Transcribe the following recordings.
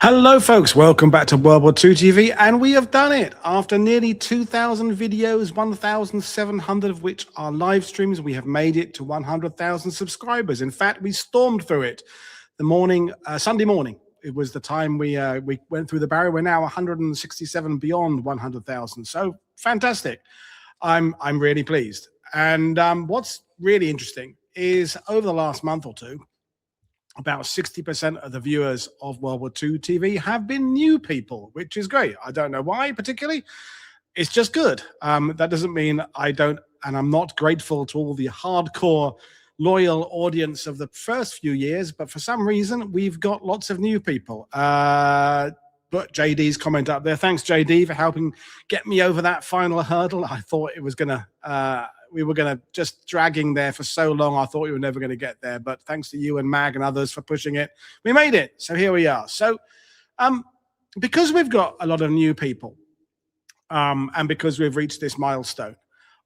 Hello folks, welcome back to World War II TV, and we have done it. After nearly 2,000 videos, 1,700 of which are live streams, we have made it to 100,000 subscribers. In fact, we stormed through it the morning, Sunday morning. It was the time we went through the barrier. We're now 167 beyond 100,000. So fantastic. I'm really pleased. And what's really interesting is over the last month or two, about 60% of the viewers of World War II TV have been new people, which is great. I don't know why particularly. It's just good. That doesn't mean I don't, and I'm not grateful to all the hardcore, loyal audience of the first few years, but for some reason, we've got lots of new people. But JD's comment up there. Thanks, JD, for helping get me over that final hurdle. I thought it was going to... we were going to just dragging there for so long. I thought we were never going to get there, but thanks to you and Mag and others for pushing it, we made it. So here we are. So because we've got a lot of new people and because we've reached this milestone,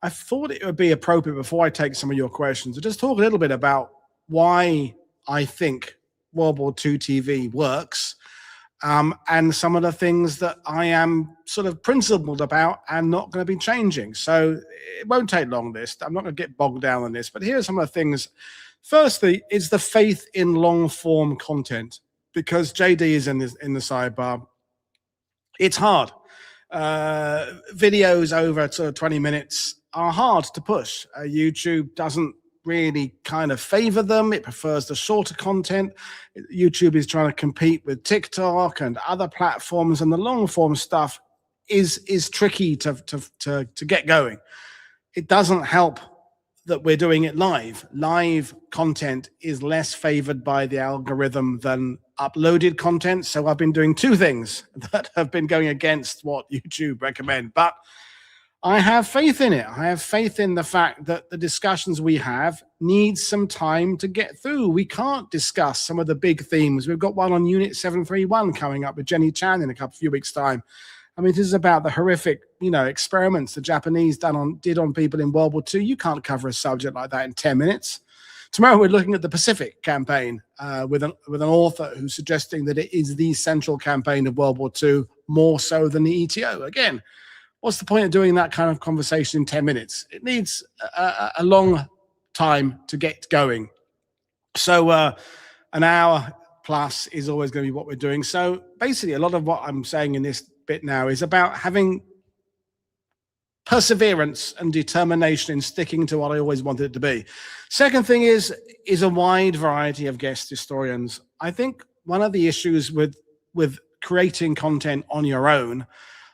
I thought it would be appropriate before I take some of your questions to just talk a little bit about why I think World War II TV works and some of the things that I am sort of principled about and not going to be changing. So it won't take long, this. I'm not going to get bogged down on this, but here are some of the things. Firstly, is the faith in long-form content, because JD is in the sidebar. It's hard. Videos over sort of 20 minutes are hard to push. YouTube doesn't really kind of favor them. It prefers the shorter content. YouTube is trying to compete with TikTok and other platforms, and the long form stuff is tricky to get going. It doesn't help that we're doing it live. Live content is less favored by the algorithm than uploaded content. So I've been doing two things that have been going against what YouTube recommend, but I have faith in it. I have faith in the fact that the discussions we have need some time to get through. We can't discuss some of the big themes. We've got one on Unit 731 coming up with Jenny Chan in a few weeks' time. I mean, this is about the horrific, experiments the Japanese did on people in World War II. You can't cover a subject like that in 10 minutes. Tomorrow we're looking at the Pacific campaign with an author who's suggesting that it is the central campaign of World War II, more so than the ETO. Again, what's the point of doing that kind of conversation in 10 minutes? It needs a long time to get going. So an hour plus is always going to be what we're doing. So basically, a lot of what I'm saying in this bit now is about having perseverance and determination in sticking to what I always wanted it to be. Second thing is a wide variety of guest historians. I think one of the issues with creating content on your own,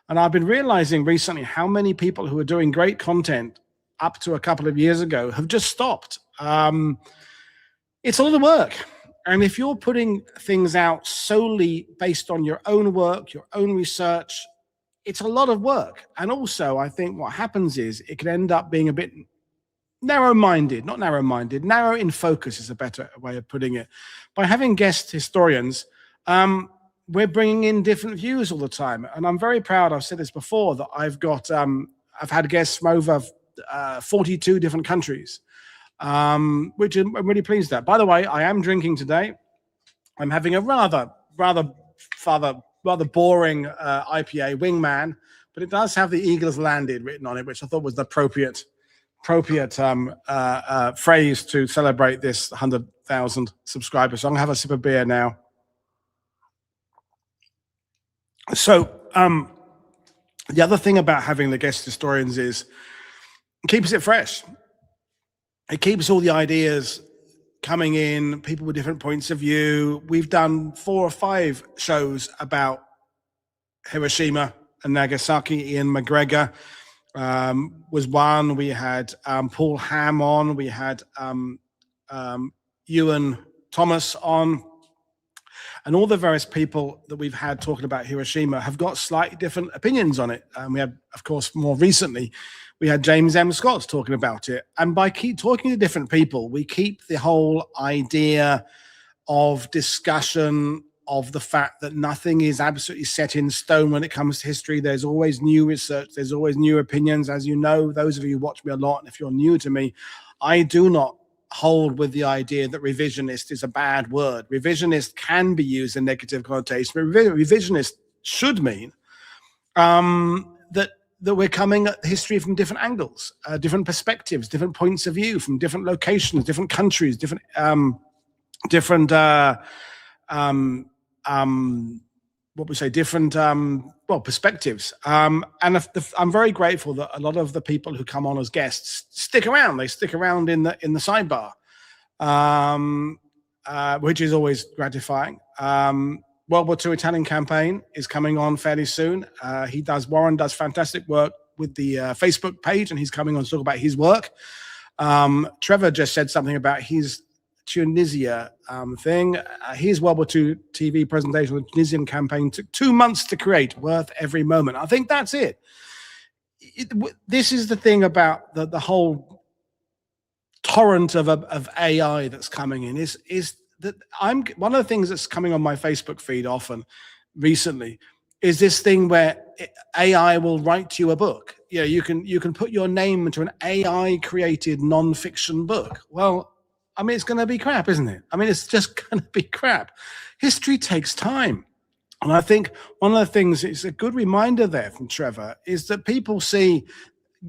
and I've been realizing recently how many people who are doing great content up to a couple of years ago have just stopped. It's a lot of work. And if you're putting things out solely based on your own work, your own research, it's a lot of work. And also, I think what happens is it can end up being a bit narrow-minded, not narrow-minded, narrow in focus is a better way of putting it. By having guest historians, we're bringing in different views all the time. And I'm very proud, I've said this before, that I've had guests from over 42 different countries, which I'm really pleased at. By the way, I am drinking today. I'm having a rather boring IPA, Wingman, but it does have the Eagles Landed written on it, which I thought was the appropriate phrase to celebrate this 100,000 subscribers. So I'm gonna have a sip of beer now. So the other thing about having the guest historians is it keeps it fresh. It keeps all the ideas coming in, people with different points of view. We've done 4 or 5 shows about Hiroshima and Nagasaki. Ian McGregor was one. We had Paul Ham on. We had Ewan Thomas on. And all the various people that we've had talking about Hiroshima have got slightly different opinions on it. And we had, of course, more recently, we had James M. Scott talking about it. And by keep talking to different people, we keep the whole idea of discussion of the fact that nothing is absolutely set in stone when it comes to history. There's always new research. There's always new opinions. As you know, those of you who watch me a lot, and if you're new to me, I do not hold with the idea that revisionist is a bad word. Revisionist can be used in negative connotation, but revisionist should mean that we're coming at history from different angles, different perspectives, different points of view, from different locations, different countries, different perspectives. And I'm very grateful that a lot of the people who come on as guests stick around. They stick around in the sidebar, which is always gratifying. World War II Italian campaign is coming on fairly soon. Warren does fantastic work with the Facebook page, and he's coming on to talk about his work. Trevor just said something about his Tunisia thing. His World War II TV presentation on the Tunisian campaign took 2 months to create, worth every moment. I think that's it. This is the thing about the whole torrent of AI that's coming in is that one of the things that's coming on my Facebook feed often recently is this thing where AI will write you a book. You know, you can put your name into an AI created non-fiction book. Well, I mean, it's going to be crap, isn't it? I mean, it's just going to be crap. History takes time. And I think one of the things, it's a good reminder there from Trevor, is that people see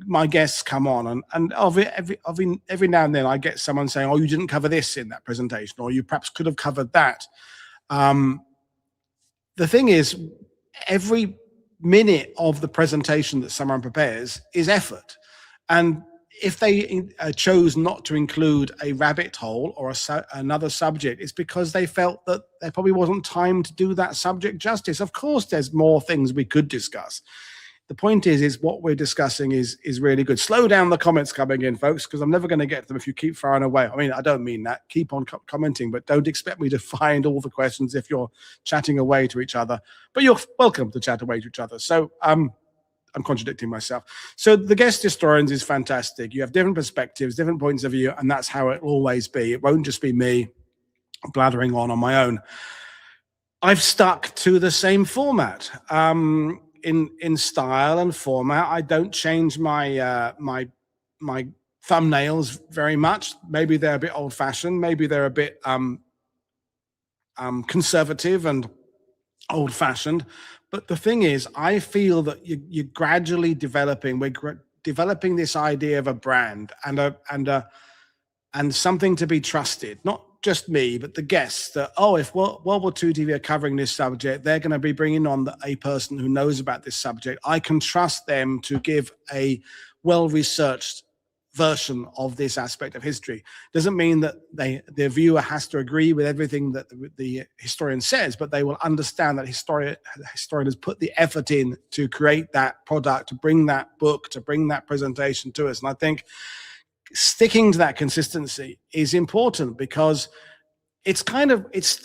my guests come on, and every now and then I get someone saying, oh, you didn't cover this in that presentation, or you perhaps could have covered that. The thing is, every minute of the presentation that someone prepares is effort. And if they chose not to include a rabbit hole or another subject, it's because they felt that there probably wasn't time to do that subject justice. Of course, there's more things we could discuss. The point is what we're discussing is really good. Slow down the comments coming in, folks, because I'm never going to get to them if you keep firing away. I mean, I don't mean that. Keep on commenting, but don't expect me to find all the questions if you're chatting away to each other. But you're welcome to chat away to each other. So I'm contradicting myself. So the guest historians is fantastic. You have different perspectives, different points of view, and that's how it will always be. It won't just be me blathering on my own. I've stuck to the same format. In style and format, I don't change my my thumbnails very much. Maybe they're a bit old-fashioned. Maybe they're a bit conservative and old-fashioned. But the thing is, I feel that you're gradually developing. We're developing this idea of a brand and something to be trusted. Not just me, but the guests. That if World War II TV are covering this subject, they're going to be bringing on a person who knows about this subject. I can trust them to give a well-researched version of this aspect of history. Doesn't mean that the viewer has to agree with everything that the historian says, but they will understand that historian has put the effort in to create that product, to bring that book, to bring that presentation to us. And I think sticking to that consistency is important, because it's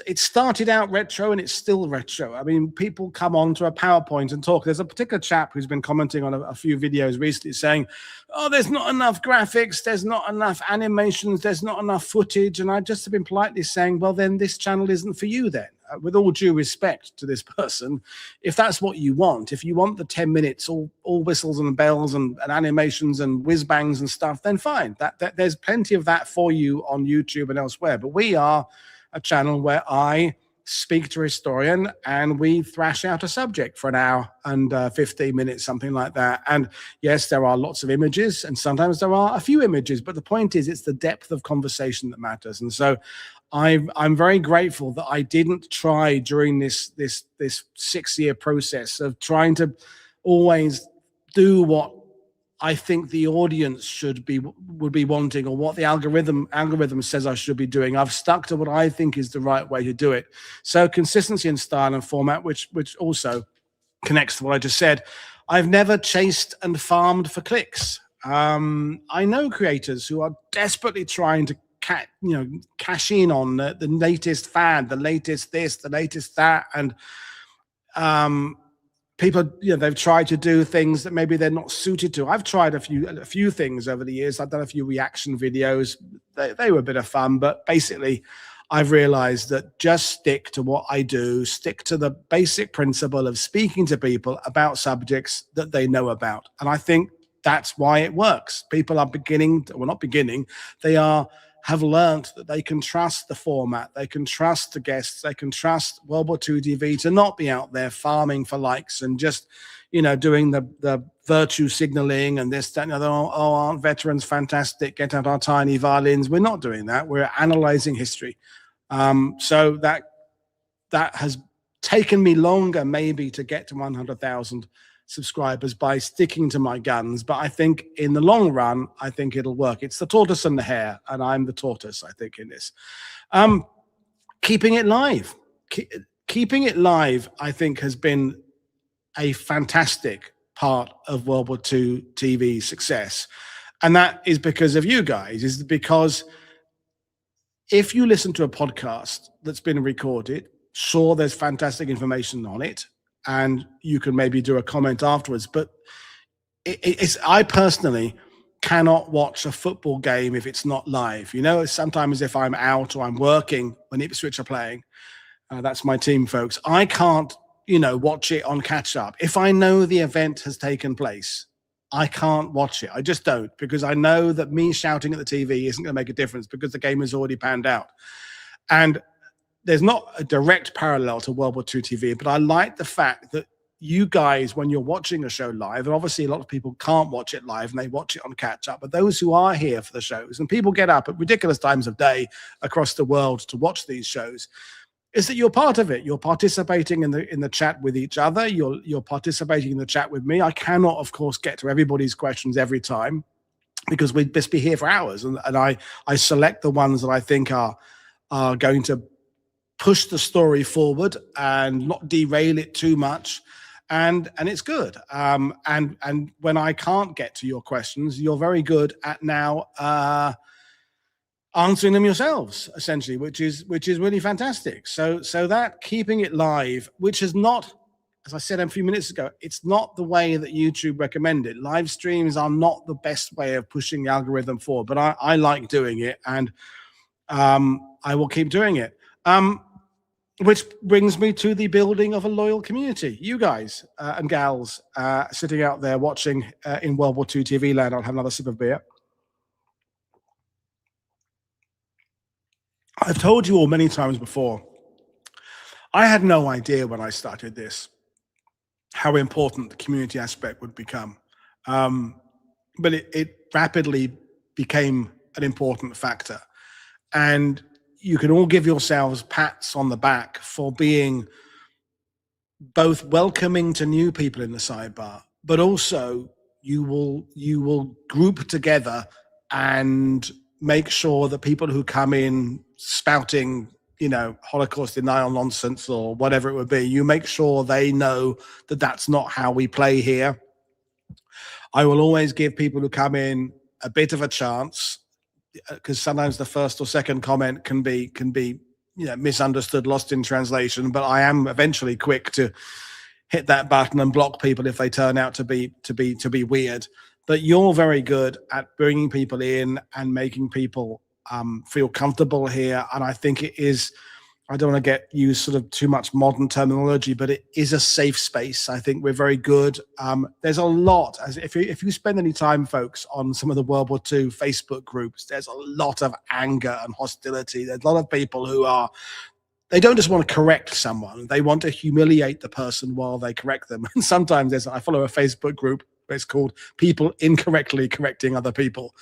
it started out retro and it's still retro. I mean, people come on to a PowerPoint and talk. There's a particular chap who's been commenting on a few videos recently saying, oh, there's not enough graphics, there's not enough animations, there's not enough footage. And I just have been politely saying, well, then this channel isn't for you then. With all due respect to this person, if that's what you want, if you want the 10 minutes, all whistles and bells and animations and whiz bangs and stuff, then fine. That there's plenty of that for you on YouTube and elsewhere. But we are a channel where I speak to a historian and we thrash out a subject for an hour and 15 minutes, something like that. And yes, there are lots of images, and sometimes there are a few images, but the point is it's the depth of conversation that matters. And so I'm very grateful that I didn't try during this 6-year process of trying to always do what I think the audience would be wanting, or what the algorithm says I should be doing. I've stuck to what I think is the right way to do it. So consistency in style and format, which also connects to what I just said. I've never chased and farmed for clicks. I know creators who are desperately trying to cash in on the latest fad, the latest this, the latest that, and people, they've tried to do things that maybe they're not suited to. I've tried a few things over the years. I've done a few reaction videos. They were a bit of fun, but basically, I've realized that just stick to what I do, stick to the basic principle of speaking to people about subjects that they know about. And I think that's why it works. People are not beginning, they have learned that they can trust the format, they can trust the guests, they can trust World War II TV to not be out there farming for likes and just, doing the virtue signaling and this, that, and the other. Oh, aren't veterans fantastic? Get out our tiny violins. We're not doing that. We're analyzing history. So that has taken me longer maybe to get to 100,000 subscribers by sticking to my guns. But I think in the long run, I think it'll work. It's the tortoise and the hare, and I'm the tortoise, I think, in this. Keeping it live. Keeping it live, I think, has been a fantastic part of World War II TV's success. And that is because of you guys, is because if you listen to a podcast that's been recorded, sure, there's fantastic information on it, and you can maybe do a comment afterwards. But I personally cannot watch a football game if it's not live. Sometimes if I'm out or I'm working when Ipswich are playing, that's my team, folks, I can't, watch it on catch up. If I know the event has taken place, I can't watch it. I just don't, because I know that me shouting at the TV isn't going to make a difference because the game is already panned out. And there's not a direct parallel to World War II TV, but I like the fact that you guys, when you're watching a show live, and obviously a lot of people can't watch it live and they watch it on catch up, but those who are here for the shows, and people get up at ridiculous times of day across the world to watch these shows, is that you're part of it. You're participating in the chat with each other. You're participating in the chat with me. I cannot, of course, get to everybody's questions every time because we'd just be here for hours. And I select the ones that I think are going to push the story forward and not derail it too much. And it's good. And when I can't get to your questions, you're very good at now answering them yourselves, essentially, which is really fantastic. So that keeping it live, which is not, as I said a few minutes ago, it's not the way that YouTube recommended. Live streams are not the best way of pushing the algorithm forward, but I like doing it, and I will keep doing it. Which brings me to the building of a loyal community. You guys and gals sitting out there watching in World War II TV land. I'll have another sip of beer. I've told you all many times before, I had no idea when I started this how important the community aspect would become. But it rapidly became an important factor. And you can all give yourselves pats on the back for being both welcoming to new people in the sidebar, but also you will group together and make sure that people who come in spouting, Holocaust denial nonsense or whatever it would be, you make sure they know that that's not how we play here. I will always give people who come in a bit of a chance, because sometimes the first or second comment can be misunderstood, lost in translation. But I am eventually quick to hit that button and block people if they turn out to be weird. But you're very good at bringing people in and making people feel comfortable here. And I think it is, I don't want to use sort of too much modern terminology, but it is a safe space. I think we're very good. There's a lot, if you spend any time, folks, on some of the World War II Facebook groups, there's a lot of anger and hostility. There's a lot of people who they don't just want to correct someone. They want to humiliate the person while they correct them. And sometimes I follow a Facebook group where it's called People Incorrectly Correcting Other People.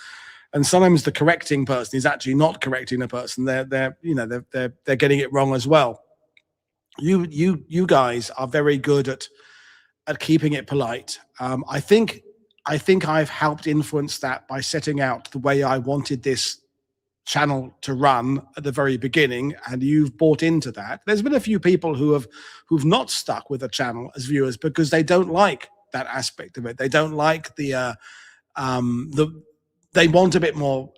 And sometimes the correcting person is actually not correcting the person. They're getting it wrong as well. You guys are very good at keeping it polite. I think I've helped influence that by setting out the way I wanted this channel to run at the very beginning, and you've bought into that. There's been a few people who've not stuck with the channel as viewers because they don't like that aspect of it. They don't like they want a bit more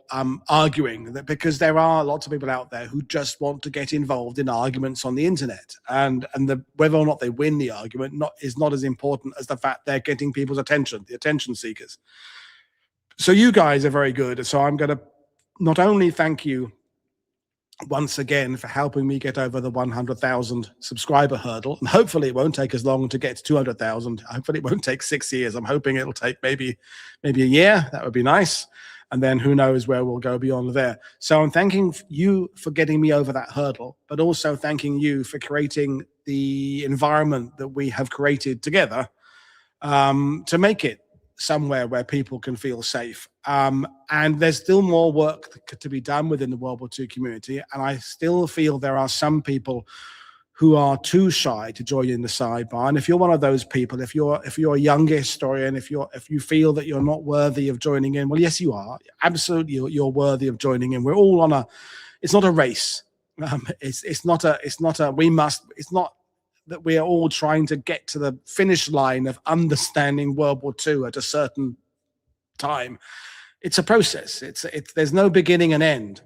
arguing, because there are lots of people out there who just want to get involved in arguments on the internet, and whether or not they win the argument is not as important as the fact they're getting people's attention, the attention seekers. So you guys are very good. So I'm going to not only thank you once again for helping me get over the 100,000 subscriber hurdle. And hopefully it won't take as long to get to 200,000. Hopefully it won't take 6 years. I'm hoping it'll take maybe a year. That would be nice. And then who knows where we'll go beyond there. So I'm thanking you for getting me over that hurdle, but also thanking you for creating the environment that we have created together to make it somewhere where people can feel safe. And there's still more work to be done within the World War II community. And I still feel there are some people who are too shy to join in the sidebar. And if you're one of those people, if you're a younger historian, if you feel that you're not worthy of joining in, well, yes, you are. Absolutely, you're worthy of joining in. We're all on it's not a race. It's not that we are all trying to get to the finish line of understanding World War II at a certain time. It's a process. There's no beginning and end.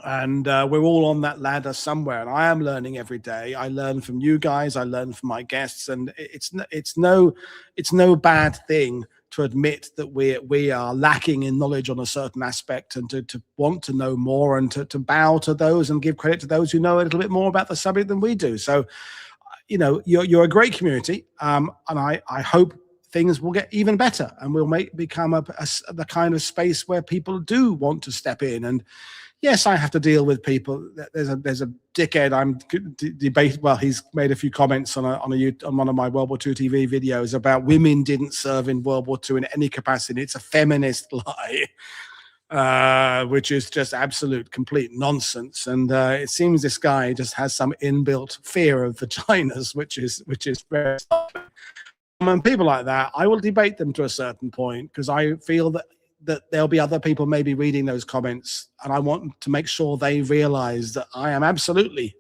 And we're all on that ladder somewhere. And I am learning every day. I learn from you guys. I learn from my guests. And it's no bad thing to admit that we are lacking in knowledge on a certain aspect, and to want to know more, and to bow to those and give credit to those who know a little bit more about the subject than we do. So, you're a great community, and I hope things will get even better, and we'll become the kind of space where people do want to step in. And yes, I have to deal with people. There's a dickhead I'm debating. Well, he's made a few comments on one of my World War II TV videos about women didn't serve in World War II in any capacity. It's a feminist lie, which is just absolute complete nonsense. And it seems this guy just has some inbuilt fear of vaginas, which is very. And people like that, I will debate them to a certain point, because I feel that there'll be other people maybe reading those comments, and I want to make sure they realize that I am absolutely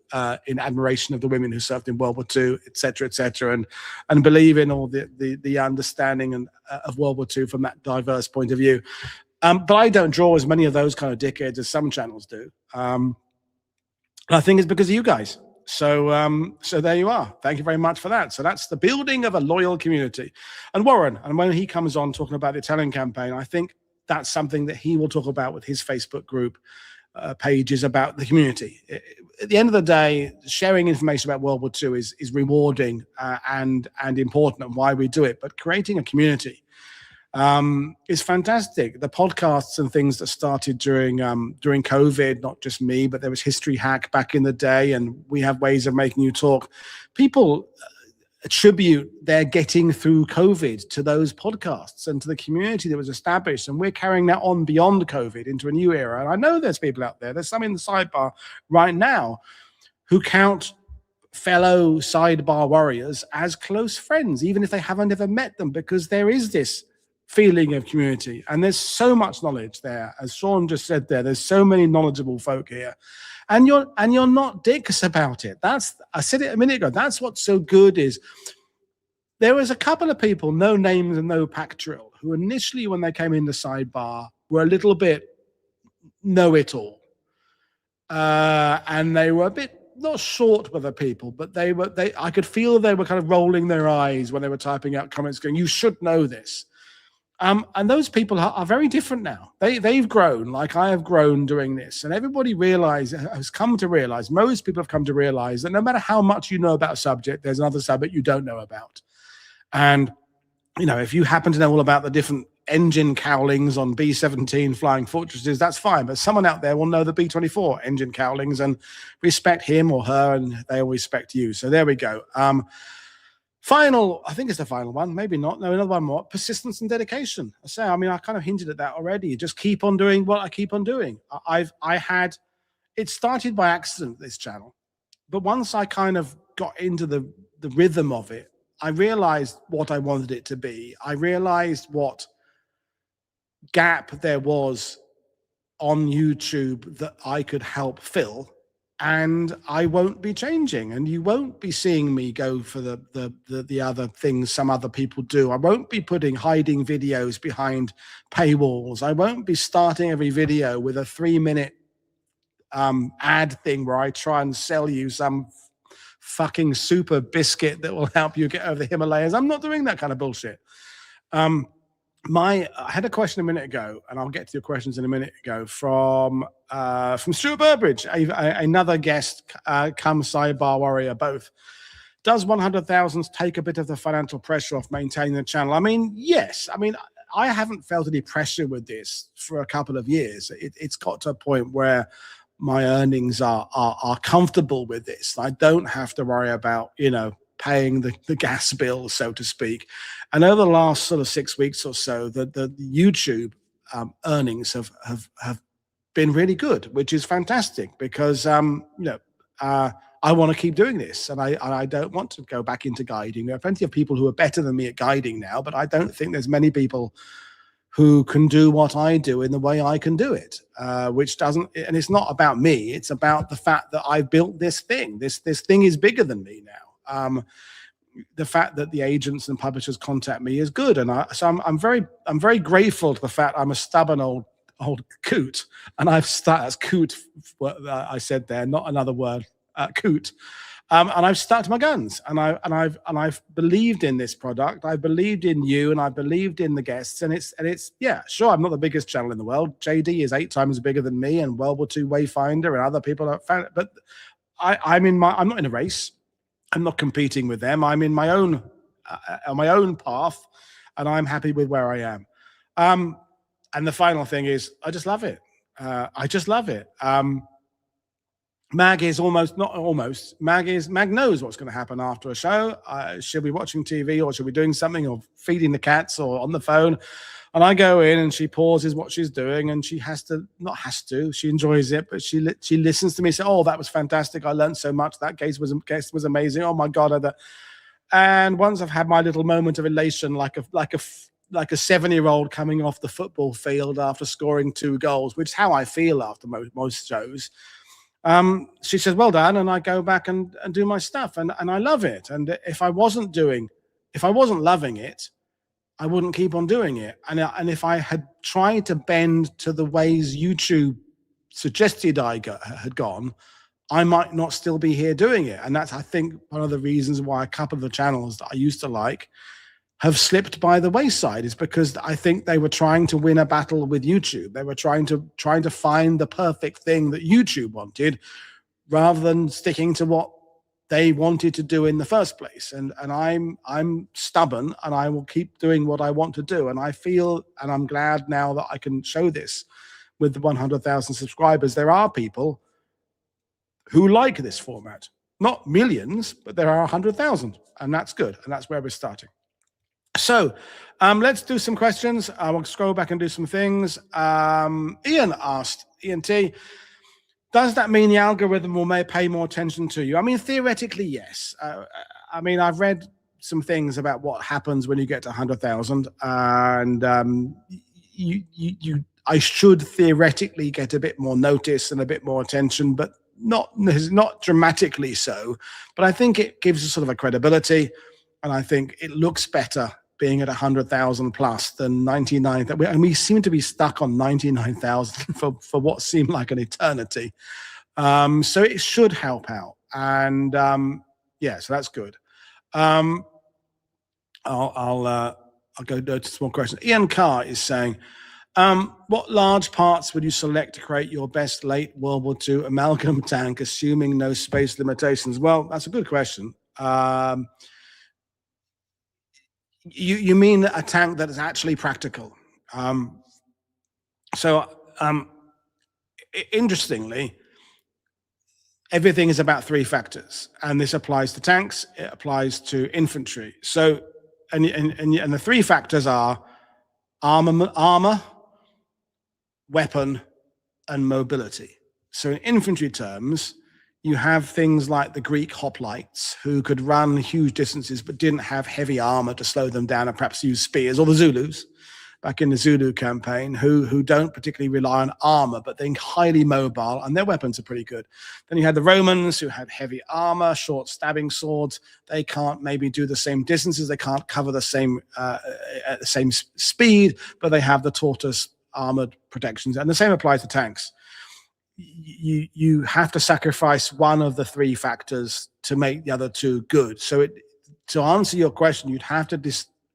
in admiration of the women who served in World War II, et cetera, and believe in all the understanding of World War II from that diverse point of view. But I don't draw as many of those kind of dickheads as some channels do. And I think it's because of you guys. So there you are. Thank you very much for that. So that's the building of a loyal community. And Warren, and when he comes on talking about the Italian campaign, I think that's something that he will talk about with his Facebook group pages about the community. At the end of the day, sharing information about World War II is rewarding and important, and why we do it. But creating a community is fantastic. The podcasts and things that started during COVID, not just me, but there was History Hack back in the day, and we have ways of making you talk. People attribute their getting through COVID to those podcasts and to the community that was established, and we're carrying that on beyond COVID into a new era. And I know there's people out there's some in the sidebar right now who count fellow sidebar warriors as close friends, even if they haven't ever met them, because there is this feeling of community, and there's so much knowledge there. As Sean just said there's so many knowledgeable folk here, and you're not dicks about it. I said it a minute ago, that's what's so good. Is there was a couple of people, no names and no pack drill, who initially, when they came in the sidebar, were a little bit know-it-all, and they were a bit not short with the people, but I could feel they were kind of rolling their eyes when they were typing out comments going, "You should know this." And those people are very different now. They've grown like I have grown doing this. And everybody has come to realize, most people have come to realize, that no matter how much you know about a subject, there's another subject you don't know about. And, if you happen to know all about the different engine cowlings on B-17 flying fortresses, that's fine. But someone out there will know the B-24 engine cowlings and respect him or her, and they'll respect you. So there we go. I think it's the final one, maybe not. No, another one more. Persistence and dedication. I kind of hinted at that already. Just keep on doing what I keep on doing. It started by accident, this channel. But once I kind of got into the rhythm of it, I realized what I wanted it to be. I realized what gap there was on YouTube that I could help fill. And I won't be changing, and you won't be seeing me go for the other things some other people do. I won't be hiding videos behind paywalls. I won't be starting every video with a 3-minute ad thing where I try and sell you some fucking super biscuit that will help you get over the Himalayas. I'm not doing that kind of bullshit. I had a question a minute ago, and I'll get to your questions in a minute ago, from Stuart Burbridge, another guest, come sidebar warrior both. Does 100,000 take a bit of the financial pressure off maintaining the channel? I mean, yes. I mean, I haven't felt any pressure with this for a couple of years. It's got to a point where my earnings are comfortable with this. I don't have to worry about, paying the gas bill, so to speak. And over the last sort of 6 weeks or so, the YouTube earnings have been really good, which is fantastic, because I want to keep doing this, and I don't want to go back into guiding. There are plenty of people who are better than me at guiding now, but I don't think there's many people who can do what I do in the way I can do it, which doesn't, and it's not about me. It's about the fact that I've built this thing. This thing is bigger than me now. The fact that the agents and publishers contact me is good, and I'm very grateful to the fact I'm a stubborn old coot, and I've started as coot. What I said there, not another word, coot. And I've stuck to my guns, and I've believed in this product. I believed in you, and I believed in the guests, and it's yeah, sure. I'm not the biggest channel in the world. JD is 8 times bigger than me, and World War II Wayfinder and other people are fan. But I'm not in a race. I'm not competing with them. I'm in my own on my own path, and I'm happy with where I am. And the final thing is, I just love it. I just love it. Mag is Mag knows what's going to happen after a show. She'll be watching TV, or she'll be doing something, or feeding the cats, or on the phone. And I go in, and she pauses what she's doing, and she she enjoys it, but she listens to me say, "Oh, that was fantastic. I learned so much. That guest was amazing. Oh my God." And once I've had my little moment of elation, like a 7-year-old coming off the football field after scoring 2 goals, which is how I feel after most shows. She says, "Well done," and I go back and do my stuff, and I love it. And if I wasn't loving it, I wouldn't keep on doing it. And if I had tried to bend to the ways YouTube suggested I had gone, I might not still be here doing it. And that's, I think, one of the reasons why a couple of the channels that I used to like have slipped by the wayside, is because I think they were trying to win a battle with YouTube. They were trying to find the perfect thing that YouTube wanted, rather than sticking to what they wanted to do in the first place. And I'm stubborn, and I will keep doing what I want to do. And I feel, and I'm glad now that I can show this with the 100,000 subscribers. There are people who like this format, not millions, but there are 100,000, and that's good. And that's where we're starting. So let's do some questions. I will scroll back and do some things. Ian asked, Ian T, does that mean the algorithm will pay more attention to you? I mean, theoretically, yes. I mean, I've read some things about what happens when you get to 100,000, and I should theoretically get a bit more notice and a bit more attention, but not dramatically so. But I think it gives us sort of a credibility, and I think it looks better being at 100,000 plus than 99. And we seem to be stuck on 99,000 for what seemed like an eternity. So it should help out. And yeah, so that's good. I'll go to some more questions. Ian Carr is saying, what large parts would you select to create your best late World War II amalgam tank, assuming no space limitations? Well, that's a good question. You mean a tank that is actually practical? Interestingly, everything is about 3 factors, and this applies to tanks. It applies to infantry. So, and the 3 factors are armor, weapon, and mobility. So, in infantry terms, you have things like the Greek hoplites, who could run huge distances but didn't have heavy armor to slow them down, and perhaps use spears, or the Zulus back in the Zulu campaign, who don't particularly rely on armor, but they're highly mobile, and their weapons are pretty good. Then you had the Romans, who had heavy armor, short stabbing swords. They can't maybe do the same distances. They can't cover the same at the same speed, but they have the tortoise armored protections. And the same applies to tanks. You have to sacrifice one of the 3 factors to make the other 2 good. So to answer your question, you'd have to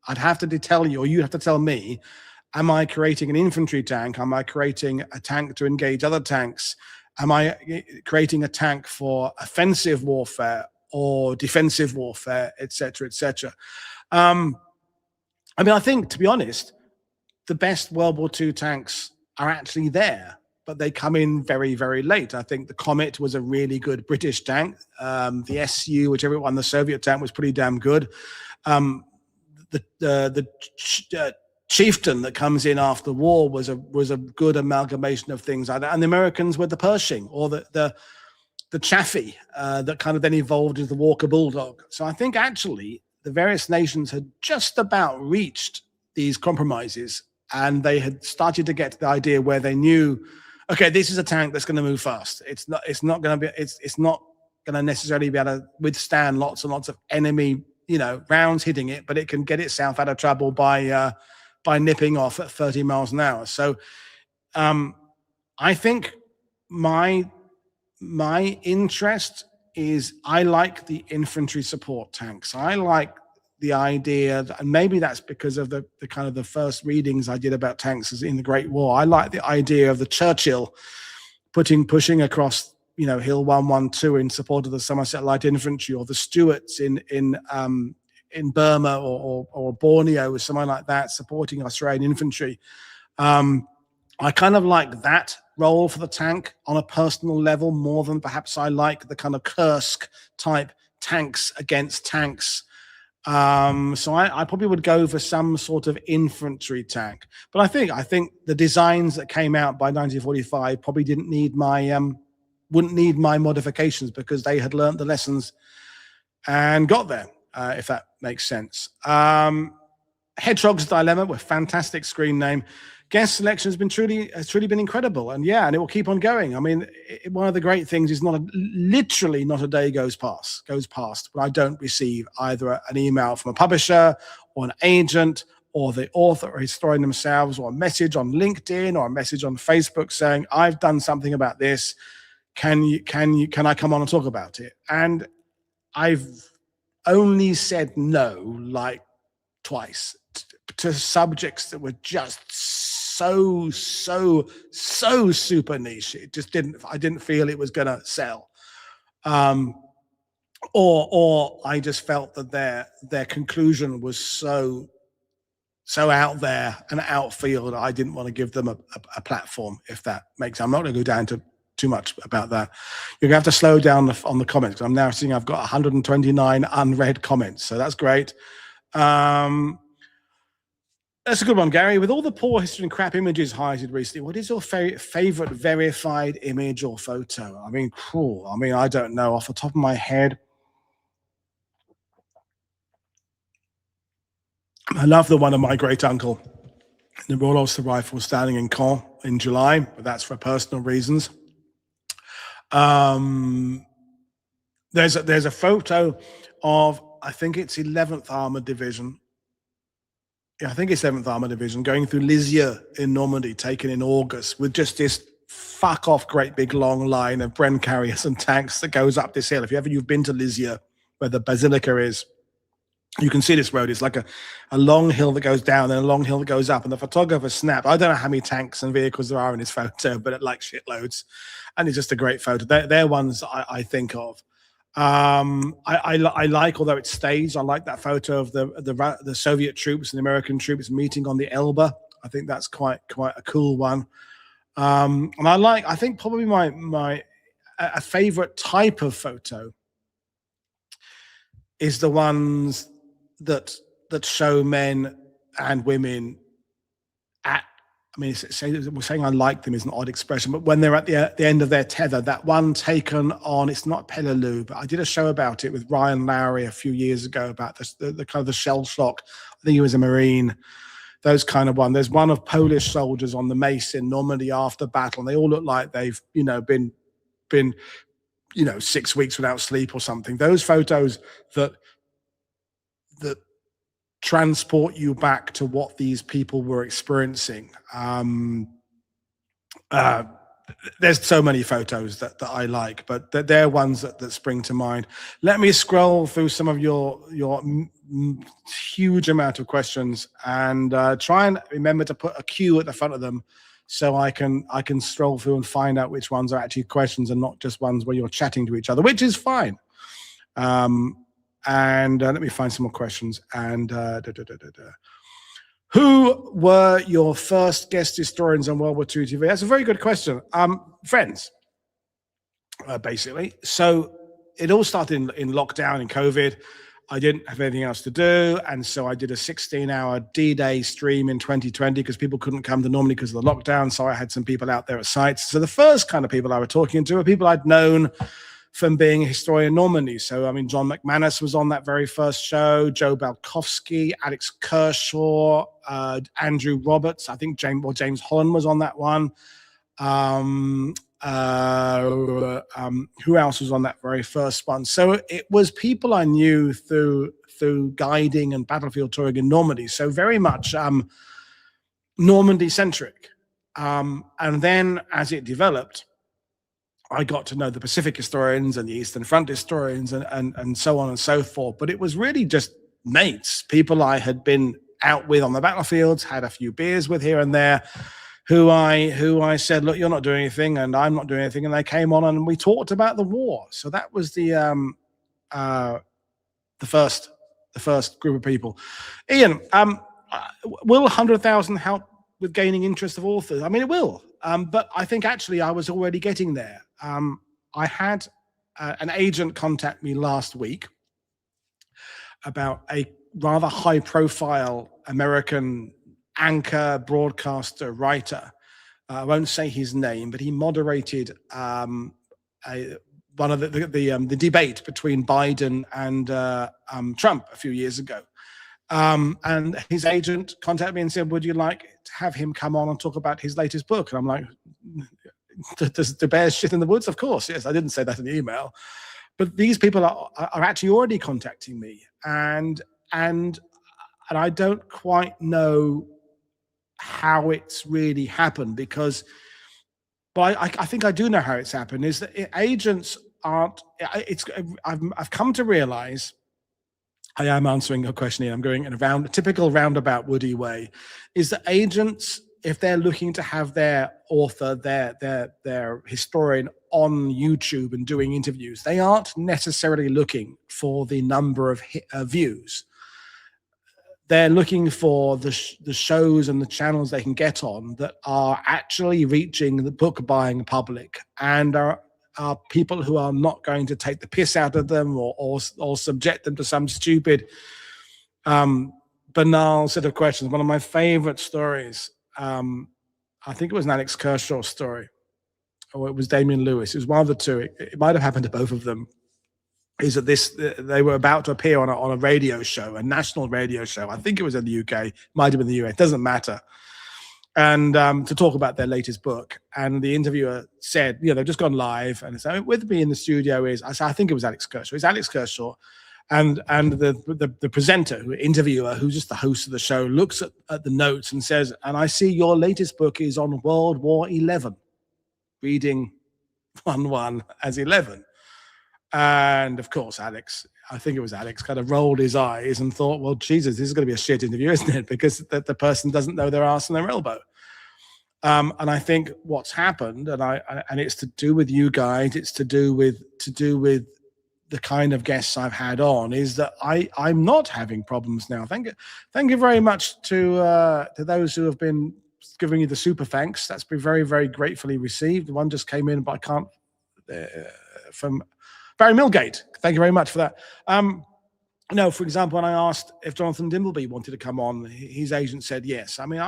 I'd have to tell you, or you have to tell me, am I creating an infantry tank? Am I creating a tank to engage other tanks? Am I creating a tank for offensive warfare or defensive warfare, et cetera, et cetera? I mean, I think, to be honest, the best World War II tanks are actually there, but they come in very, very late. I think the Comet was a really good British tank. The SU, whichever one, the Soviet tank, was pretty damn good. The Chieftain that comes in after the war was a good amalgamation of things like that. And the Americans were the Pershing, or the Chaffee that kind of then evolved into the Walker Bulldog. So I think actually the various nations had just about reached these compromises, and they had started to get to the idea where they knew, okay, this is a tank that's going to move fast. It's not going to necessarily be able to withstand lots and lots of enemy, rounds hitting it, but it can get itself out of trouble by nipping off at 30 miles an hour. So I think my interest is, I like the infantry support tanks. I like the idea, and maybe that's because of the kind of the first readings I did about tanks in the Great War. I like the idea of the Churchill pushing across, Hill 112 in support of the Somerset Light Infantry, or the Stuarts in Burma or Borneo, or something like that, supporting Australian infantry. I kind of like that role for the tank on a personal level more than perhaps I like the kind of Kursk type tanks against tanks. So I probably would go for some sort of infantry tank. But I think the designs that came out by 1945 probably wouldn't need my modifications, because they had learned the lessons and got there, if that makes sense. Hedgehog's Dilemma, with fantastic screen name. Guest selection has truly been incredible, and it will keep on going. I mean, one of the great things is literally not a day goes past when I don't receive either an email from a publisher or an agent or the author or historian themselves, or a message on LinkedIn or a message on Facebook saying, I've done something about this. Can I come on and talk about it? And I've only said no like twice to subjects that were just so super niche. It just I didn't feel it was gonna sell. Or I just felt that their conclusion was so out there and outfield, I didn't want to give them a platform, if that makes sense. I'm not going to go down to too much about that. You're going to have to slow down on the comments, because I'm now seeing I've got 129 unread comments, so that's great. That's a good one, Gary. With all the poor history and crap images highlighted recently, what is your favorite verified image or photo? I mean, cool. I mean, I don't know off the top of my head. I love the one of my great uncle in the Royal Ulster Rifles standing in Caen in July, but that's for personal reasons. There's a photo of, I think it's 11th Armored Division. Yeah, I think it's 7th Armored Division going through Lisieux in Normandy, taken in August, with just this fuck off great big long line of Bren carriers and tanks that goes up this hill. If you've been to Lisieux, where the Basilica is, you can see this road. It's like a long hill that goes down and a long hill that goes up. And the photographer snapped. I don't know how many tanks and vehicles there are in this photo, but it like shitloads. And it's just a great photo. They're ones I think of. I like, although it's staged, I like that photo of the Soviet troops and the American troops meeting on the Elbe. I think that's quite a cool one. And I think probably a favorite type of photo is the ones that show men and women at, I mean, saying I like them is an odd expression, but when they're at the end of their tether, that one taken on, it's not Peleliu, but I did a show about it with Ryan Lowry a few years ago about the kind of the shell shock. I think he was a Marine, those kind of one. There's one of Polish soldiers on the Mace in Normandy after battle, and they all look like they've, been 6 weeks without sleep or something. Those photos that transport you back to what these people were experiencing. there's so many photos that I like, but they're ones that spring to mind. Let me scroll through some of your huge amount of questions and try and remember to put a Q at the front of them, so I can scroll through and find out which ones are actually questions and not just ones where you're chatting to each other, which is fine. And let me find some more questions. And who were your first guest historians on World War II TV? That's a very good question. Friends, basically. So it all started in lockdown, in COVID. I didn't have anything else to do, and so I did a 16-hour D-Day stream in 2020 because people couldn't come to normally because of the lockdown, so I had some people out there at sites. So the first kind of people I were talking to were people I'd known from being a historian in Normandy. So, I mean, John McManus was on that very first show, Joe Balkowski, Alex Kershaw, Andrew Roberts, I think James Holland was on that one. Who else was on that very first one? So it was people I knew through guiding and battlefield touring in Normandy. So very much Normandy centric. And then as it developed, I got to know the Pacific historians and the Eastern Front historians and so on and so forth. But it was really just mates, people I had been out with on the battlefields, had a few beers with here and there, who I said, look, you're not doing anything and I'm not doing anything. And they came on and we talked about the war. So that was the first group of people. Ian, will 100,000 help with gaining interest of authors? I mean, it will. But I think actually I was already getting there. I had an agent contact me last week about a rather high-profile American anchor, broadcaster, writer. I won't say his name, but he moderated one of the debate between Biden and Trump a few years ago. And his agent contacted me and said, would you like to have him come on and talk about his latest book? And I'm like, does the bears shit in the woods? Of course, yes. I didn't say that in the email. But these people are actually already contacting me. And I don't quite know how it's really happened because, but I think I do know how it's happened, is that agents aren't, I've come to realize, I am answering a question here, I'm going in a typical roundabout Woody way, is that agents, if they're looking to have their author, their historian on YouTube and doing interviews, they aren't necessarily looking for the number of views. They're looking for the shows and the channels they can get on that are actually reaching the book buying public and are people who are not going to take the piss out of them or subject them to some stupid, banal set of questions. One of my favorite stories, I think it was an Alex Kershaw story, or it was Damian Lewis. It was one of the two. It might have happened to both of them. Is that they were about to appear on a radio show, a national radio show. I think it was in the UK, might have been the US, doesn't matter. And to talk about their latest book. And the interviewer said, they've just gone live. And so with me in the studio is, I think it was Alex Kershaw. It's Alex Kershaw. And the presenter, interviewer, who's just the host of the show, looks at the notes and says, and I see your latest book is on World War XI, reading 1-1 as 11. And of course, Alex, I think it was Alex, kind of rolled his eyes and thought, well, Jesus, this is going to be a shit interview, isn't it? Because the person doesn't know their arse and their elbow. And I think what's happened, and it's to do with you guys, it's to do with the kind of guests I've had on, is that I'm not having problems now. Thank you very much to those who have been giving you the super thanks. That's been very, very gratefully received. One just came in, but I can't, from Barry Millgate. Thank you very much for that. For example, when I asked if Jonathan Dimbleby wanted to come on, his agent said yes. I mean,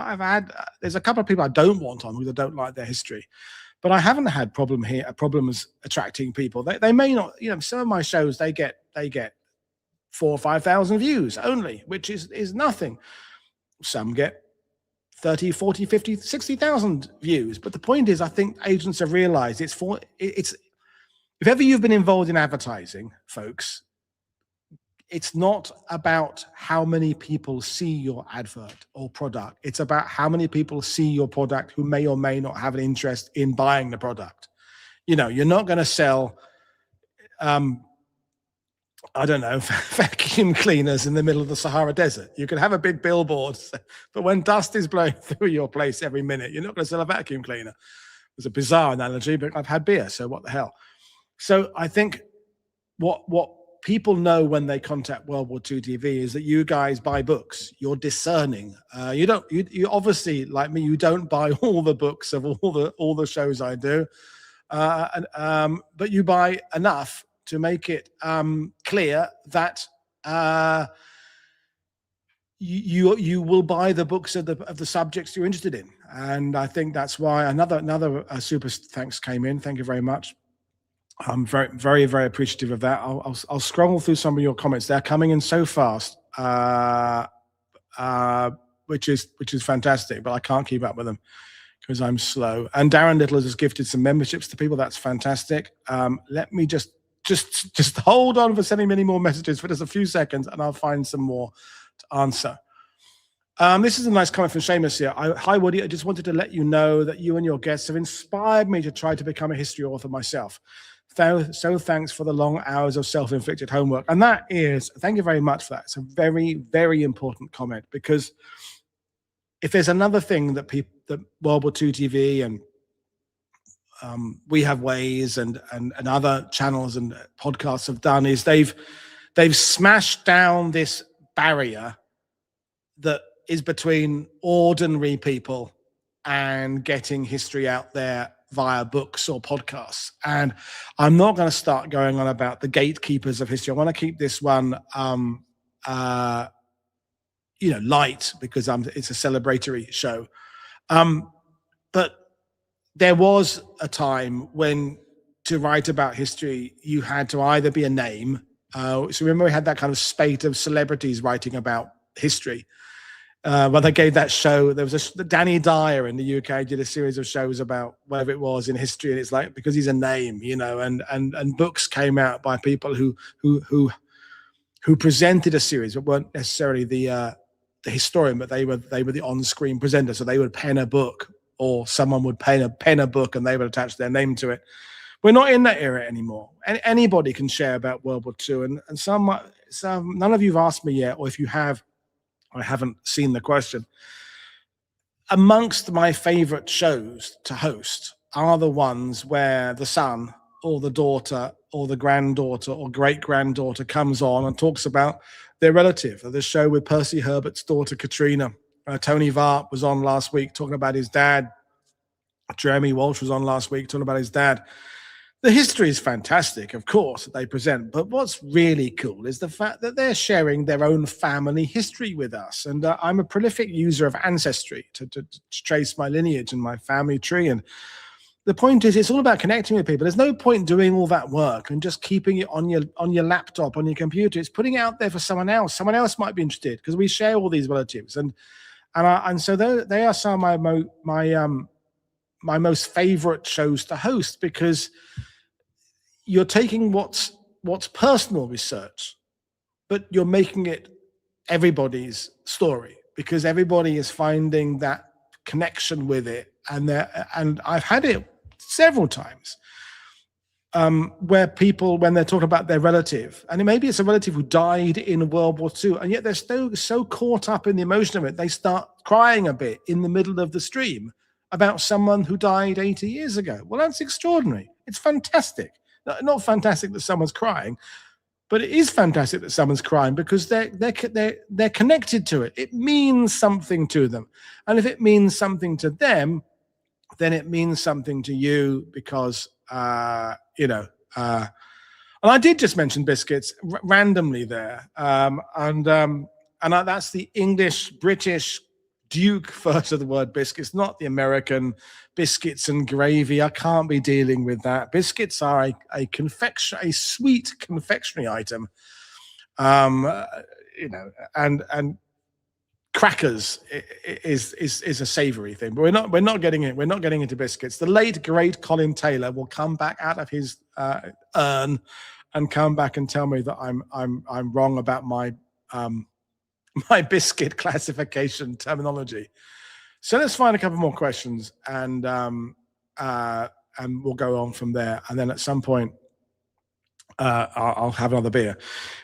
there's a couple of people I don't want on because I don't like their history, but I haven't had problems attracting people. They may not, some of my shows, they get 4,000 or 5,000 views only, which is nothing. Some get 30, 40, 50, 60,000 views. But the point is, I think agents have realized if ever you've been involved in advertising, folks, it's not about how many people see your advert or product. It's about how many people see your product who may or may not have an interest in buying the product. You know, you're not going to sell, I don't know, vacuum cleaners in the middle of the Sahara Desert. You can have a big billboard, but when dust is blowing through your place every minute, you're not going to sell a vacuum cleaner. It's a bizarre analogy, but I've had beer, so what the hell? So I think what people know when they contact World War II TV is that you guys buy books. You're discerning. You obviously, like me, you don't buy all the books of all the shows I do, but you buy enough to make it clear that you will buy the books of the subjects you're interested in. And I think that's why another super thanks came in. Thank you very much. I'm very, very, very appreciative of that. I'll scroll through some of your comments. They're coming in so fast, which is fantastic, but I can't keep up with them because I'm slow. And Darren Little has gifted some memberships to people. That's fantastic. Let me just hold on for sending many more messages for just a few seconds, and I'll find some more to answer. This is a nice comment from Seamus here. Hi, Woody. I just wanted to let you know that you and your guests have inspired me to try to become a history author myself. So thanks for the long hours of self-inflicted homework. And that is, thank you very much for that. It's a very, very important comment, because if there's another thing that World War II TV and We Have Ways and other channels and podcasts have done, is they've smashed down this barrier that is between ordinary people and getting history out there via books or podcasts. And I'm not going to start going on about the gatekeepers of history. I want to keep this one light, because it's a celebratory show. But there was a time when to write about history, you had to either be a name. So remember we had that kind of spate of celebrities writing about history. When they gave that show, there was Danny Dyer in the UK did a series of shows about whatever it was in history, and it's like, because he's a name, and books came out by people who presented a series, but weren't necessarily the historian, but they were the on-screen presenter. So they would pen a book, or someone would pen a book, and they would attach their name to it. We're not in that era anymore. Anybody can share about World War II, and some none of you've asked me yet, or if you have, I haven't seen the question. Amongst my favorite shows to host are the ones where the son or the daughter or the granddaughter or great-granddaughter comes on and talks about their relative. The show with Percy Herbert's daughter, Katrina. Tony Vart was on last week talking about his dad. Jeremy Walsh was on last week talking about his dad. The history is fantastic, of course, that they present, but what's really cool is the fact that they're sharing their own family history with us. And I'm a prolific user of Ancestry to trace my lineage and my family tree. And the point is, it's all about connecting with people. There's no point doing all that work and just keeping it on your laptop, on your computer. It's putting it out there for someone else. Someone else might be interested, because we share all these relatives. And so they are some of my most favorite shows to host, because you're taking what's personal research, but you're making it everybody's story, because everybody is finding that connection with it. And I've had it several times where people, when they're talking about their relative, and maybe it's a relative who died in World War II, and yet they're so caught up in the emotion of it, they start crying a bit in the middle of the stream about someone who died 80 years ago. Well, that's extraordinary. It's fantastic. Not fantastic that someone's crying, but it is fantastic that someone's crying, because they're connected to it. It means something to them, and if it means something to them, then it means something to you, because and I did just mention biscuits randomly there, and that's the English British Duke first of the word biscuits, not the American biscuits and gravy. I can't be dealing with that. Biscuits are a sweet confectionery item, and crackers is a savory thing. But we're not getting into biscuits. The late great Colin Taylor will come back out of his urn and come back and tell me that I'm wrong about my my biscuit classification terminology. So let's find a couple more questions, and we'll go on from there. And then at some point, I'll have another beer.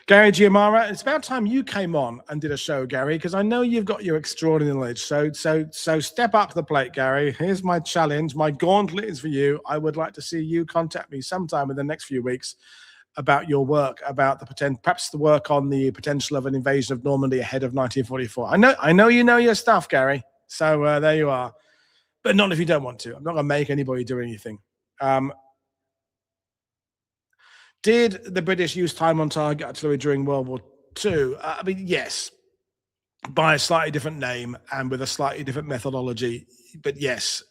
Gary Giamara, it's about time you came on and did a show, Gary, because I know you've got your extraordinary knowledge. So step up to the plate, Gary. Here's my challenge. My gauntlet is for you. I would like to see you contact me sometime in the next few weeks about your work, about the potential, perhaps the work on the potential of an invasion of Normandy ahead of 1944. I know you know your stuff, Gary. So there you are. But not if you don't want to. I'm not going to make anybody do anything. Did the British use time on target artillery during World War II? I mean, yes, by a slightly different name and with a slightly different methodology. But yes,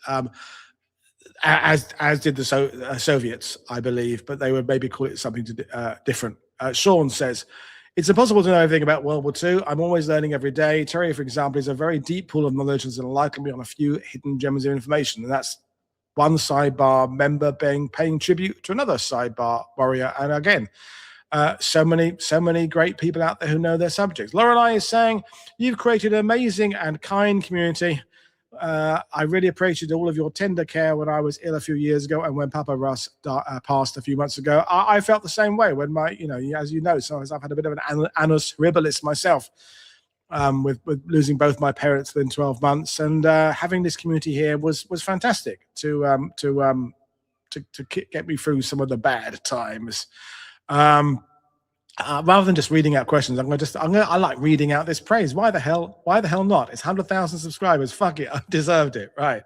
as did the Soviets, I believe, but they would maybe call it something different. Sean says, it's impossible to know everything about World War II. I'm always learning every day. Terry, for example, is a very deep pool of knowledge and has enlightened me on a few hidden gems of information. And that's one sidebar member paying tribute to another sidebar warrior. And again, so many great people out there who know their subjects. Lorelei is saying, you've created an amazing and kind community. I really appreciated all of your tender care when I was ill a few years ago and when Papa Russ passed a few months ago. I felt the same way when as you know, sometimes I've had a bit of an annus horribilis myself, with losing both my parents within 12 months, and having this community here was fantastic to get me through some of the bad times. Rather than just reading out questions, I like reading out this praise. Why the hell not? It's 100,000 subscribers. Fuck it, I deserved it, right?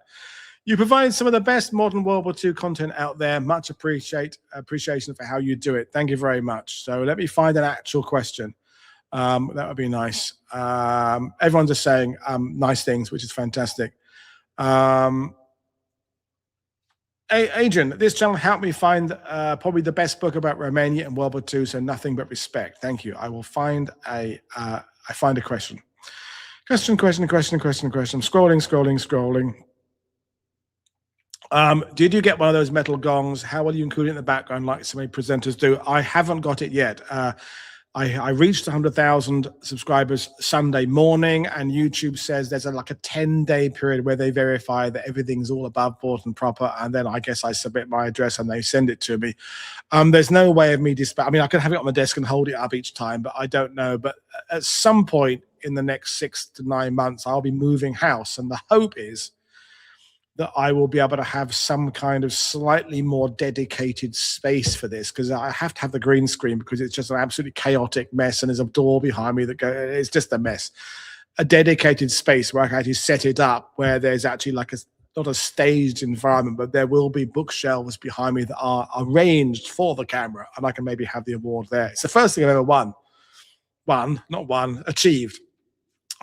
You provide some of the best modern World War II content out there. Much appreciation for how you do it. Thank you very much. So let me find an actual question. That would be nice. Everyone's just saying nice things, which is fantastic. Adrian, this channel helped me find probably the best book about Romania and World War II, so nothing but respect. Thank you. I will find a question. Question. Scrolling. Did you get one of those metal gongs? How will you include it in the background like so many presenters do? I haven't got it yet. I reached 100,000 subscribers Sunday morning, and YouTube says there's like a 10-day period where they verify that everything's all above board and proper, and then I guess I submit my address and they send it to me. There's no way of me I mean, I can have it on the desk and hold it up each time, but I don't know. But at some point in the next 6 to 9 months, I'll be moving house, and the hope is that I will be able to have some kind of slightly more dedicated space for this, because I have to have the green screen because it's just an absolutely chaotic mess, and there's a door behind me it's just a mess. A dedicated space where I can actually set it up, where there's actually like not a staged environment, but there will be bookshelves behind me that are arranged for the camera, and I can maybe have the award there. It's the first thing I've ever achieved.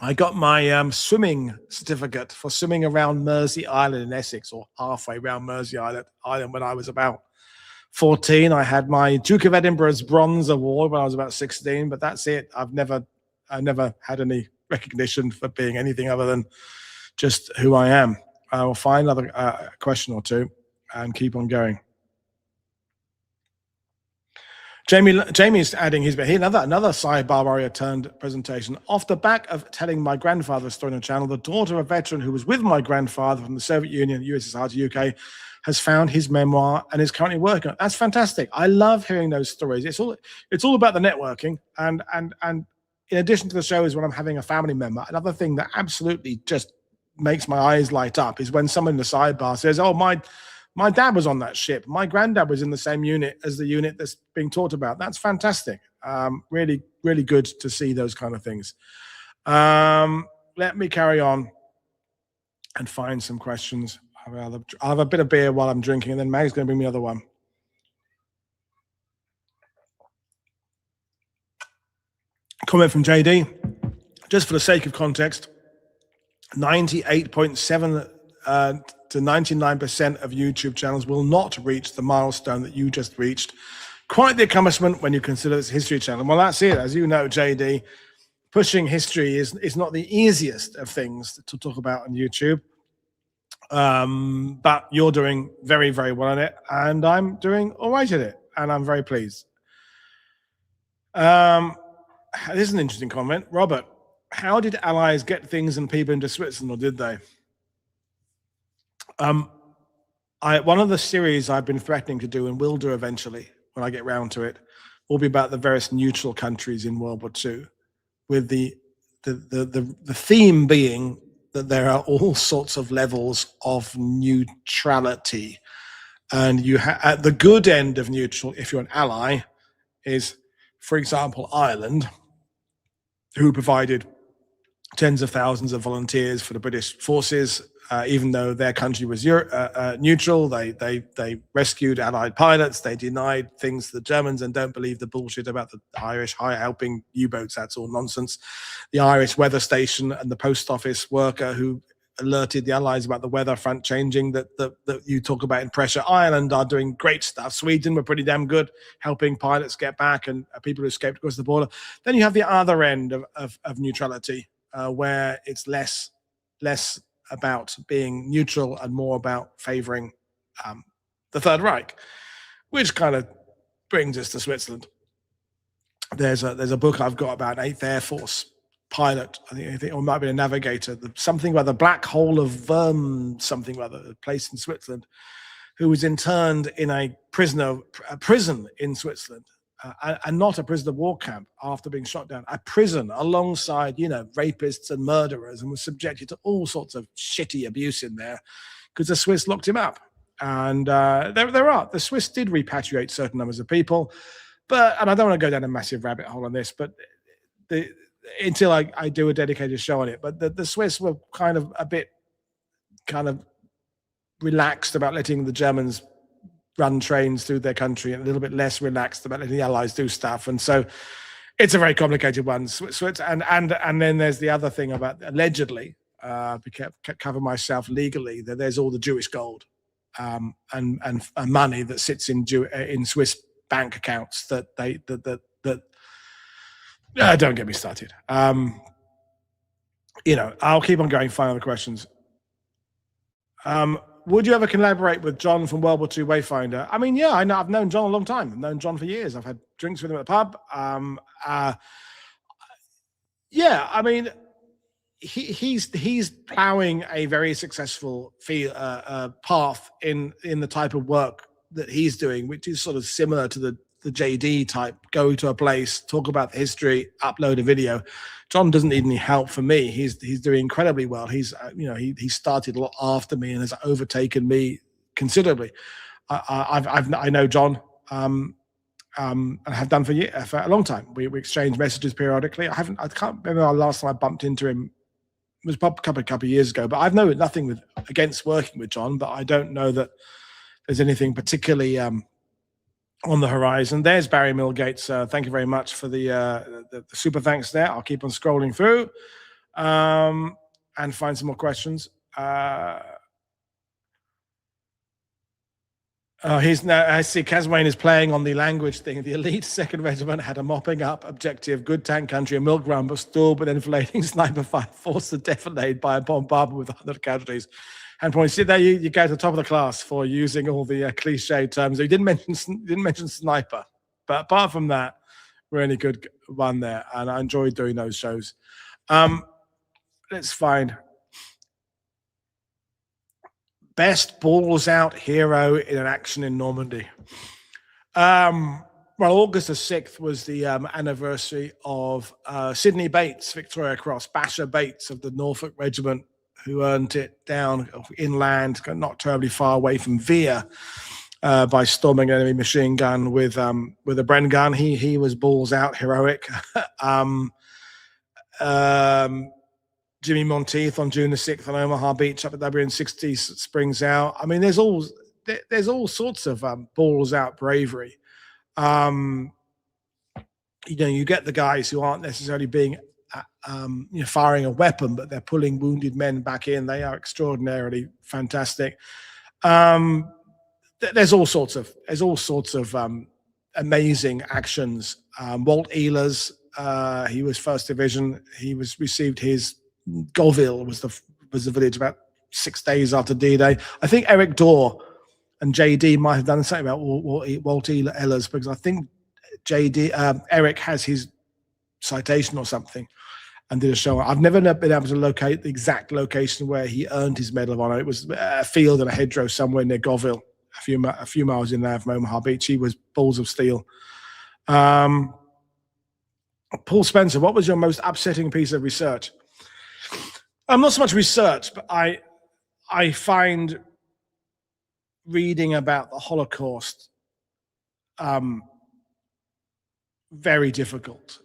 I got my swimming certificate for swimming around Mersey Island in Essex, or halfway around Mersey Island when I was about 14. I had my Duke of Edinburgh's Bronze Award when I was about 16, but that's it. I've never had any recognition for being anything other than just who I am. I will find another question or two and keep on going. Jamie's adding his bit here. Another sidebar warrior turned presentation. Off the back of telling my grandfather's story on the channel, the daughter of a veteran who was with my grandfather from the Soviet Union, USSR to UK, has found his memoir and is currently working on it. That's fantastic. I love hearing those stories. It's all about the networking. And in addition to the show is when I'm having a family member. Another thing that absolutely just makes my eyes light up is when someone in the sidebar says, oh, my dad was on that ship. My granddad was in the same unit as the unit that's being talked about. That's fantastic. Really, really good to see those kind of things. Let me carry on and find some questions. I'll have a bit of beer while I'm drinking, and then Mag's going to bring me another one. Comment from JD. Just for the sake of context, 98.7 to 99% of YouTube channels will not reach the milestone that you just reached. Quite the accomplishment when you consider this a history channel. Well, that's it. As you know, JD, pushing history is not the easiest of things to talk about on YouTube. But you're doing very, very well at it, and I'm doing all right at it, and I'm very pleased. This is an interesting comment. Robert, how did Allies get things and people into Switzerland, or did they? One of the series I've been threatening to do and will do eventually when I get round to it will be about the various neutral countries in World War II, with the theme being that there are all sorts of levels of neutrality. And you at the good end of neutral, if you're an ally, is, for example, Ireland, who provided tens of thousands of volunteers for the British forces, even though their country was neutral. They rescued Allied pilots. They denied things to the Germans and don't believe the bullshit about the Irish helping U-boats. That's all nonsense. The Irish weather station and the post office worker who alerted the Allies about the weather front changing that you talk about in Pressure Island are doing great stuff. Sweden were pretty damn good helping pilots get back and people who escaped across the border. Then you have the other end of neutrality, where it's less about being neutral and more about favoring the Third Reich, which kind of brings us to Switzerland. There's a book I've got about an 8th Air Force pilot, I think, or it might be a navigator, something about the Black Hole of Worm, something about a place in Switzerland, who was interned in a prison in Switzerland, and not a prisoner of war camp after being shot down, a prison alongside, rapists and murderers, and was subjected to all sorts of shitty abuse in there because the Swiss locked him up. And the Swiss did repatriate certain numbers of people, and I don't want to go down a massive rabbit hole on this, but until I do a dedicated show on it, but the Swiss were kind of a bit relaxed about letting the Germans run trains through their country and a little bit less relaxed about letting the Allies do stuff. And so it's a very complicated one. And then there's the other thing about, allegedly, cover myself legally, that there's all the Jewish gold and money that sits in Swiss bank accounts that don't get me started. I'll keep on going. Find other questions. Would you ever collaborate with John from World War II Wayfinder? I mean, yeah, I've known John a long time. I've known John for years. I've had drinks with him at the pub. Yeah, I mean, he's plowing a very successful path in the type of work that he's doing, which is sort of similar to the JD type. Go to a place, talk about the history, upload a video. John doesn't need any help from me. He's doing incredibly well. He started a lot after me and has overtaken me considerably. I know John and have done for a long time. We exchange messages periodically. I can't remember the last time I bumped into him. It was probably a couple of years ago. But I've known nothing against working with John. But I don't know that there's anything particularly on the horizon. There's Barry Millgates. Thank you very much for the super thanks there. I'll keep on scrolling through and find some more questions. I see Caswayne is playing on the language thing. The elite 2nd Regiment had a mopping up objective, good tank country, a milk run, but stalled with inflating sniper fire, forced to defilade by a bombardment with 100 casualties. And point, sit there, you go to the top of the class for using all the cliche terms. You didn't mention sniper, but apart from that, really good one there, and I enjoyed doing those shows. Let's find best balls out hero in an action in Normandy. Well, August the 6th was the anniversary of Sidney Bates, Victoria Cross, Basher Bates of the Norfolk Regiment, who earned it down inland, not terribly far away from Veer, by storming an enemy machine gun with a Bren gun. He was balls out, heroic. Jimmy Monteith on June the 6th on Omaha Beach up at WN60 Springs out. I mean, there's all sorts of balls out bravery. You get the guys who aren't necessarily being firing a weapon, but they're pulling wounded men back in. They are extraordinarily fantastic. There's all sorts of amazing actions. Walt Ehlers, he was 1st Division. He received his Goville was the village about 6 days after D-Day. I think Eric Dorr and JD might have done something about Walt Ehlers, because I think Eric has his citation or something and did a show. I've never been able to locate the exact location where he earned his Medal of Honor. It was a field and a hedgerow somewhere near Goville, a few miles inland from Omaha Beach. He was balls of steel. Paul Spencer, what was your most upsetting piece of research? Not so much research, but I find reading about the Holocaust very difficult.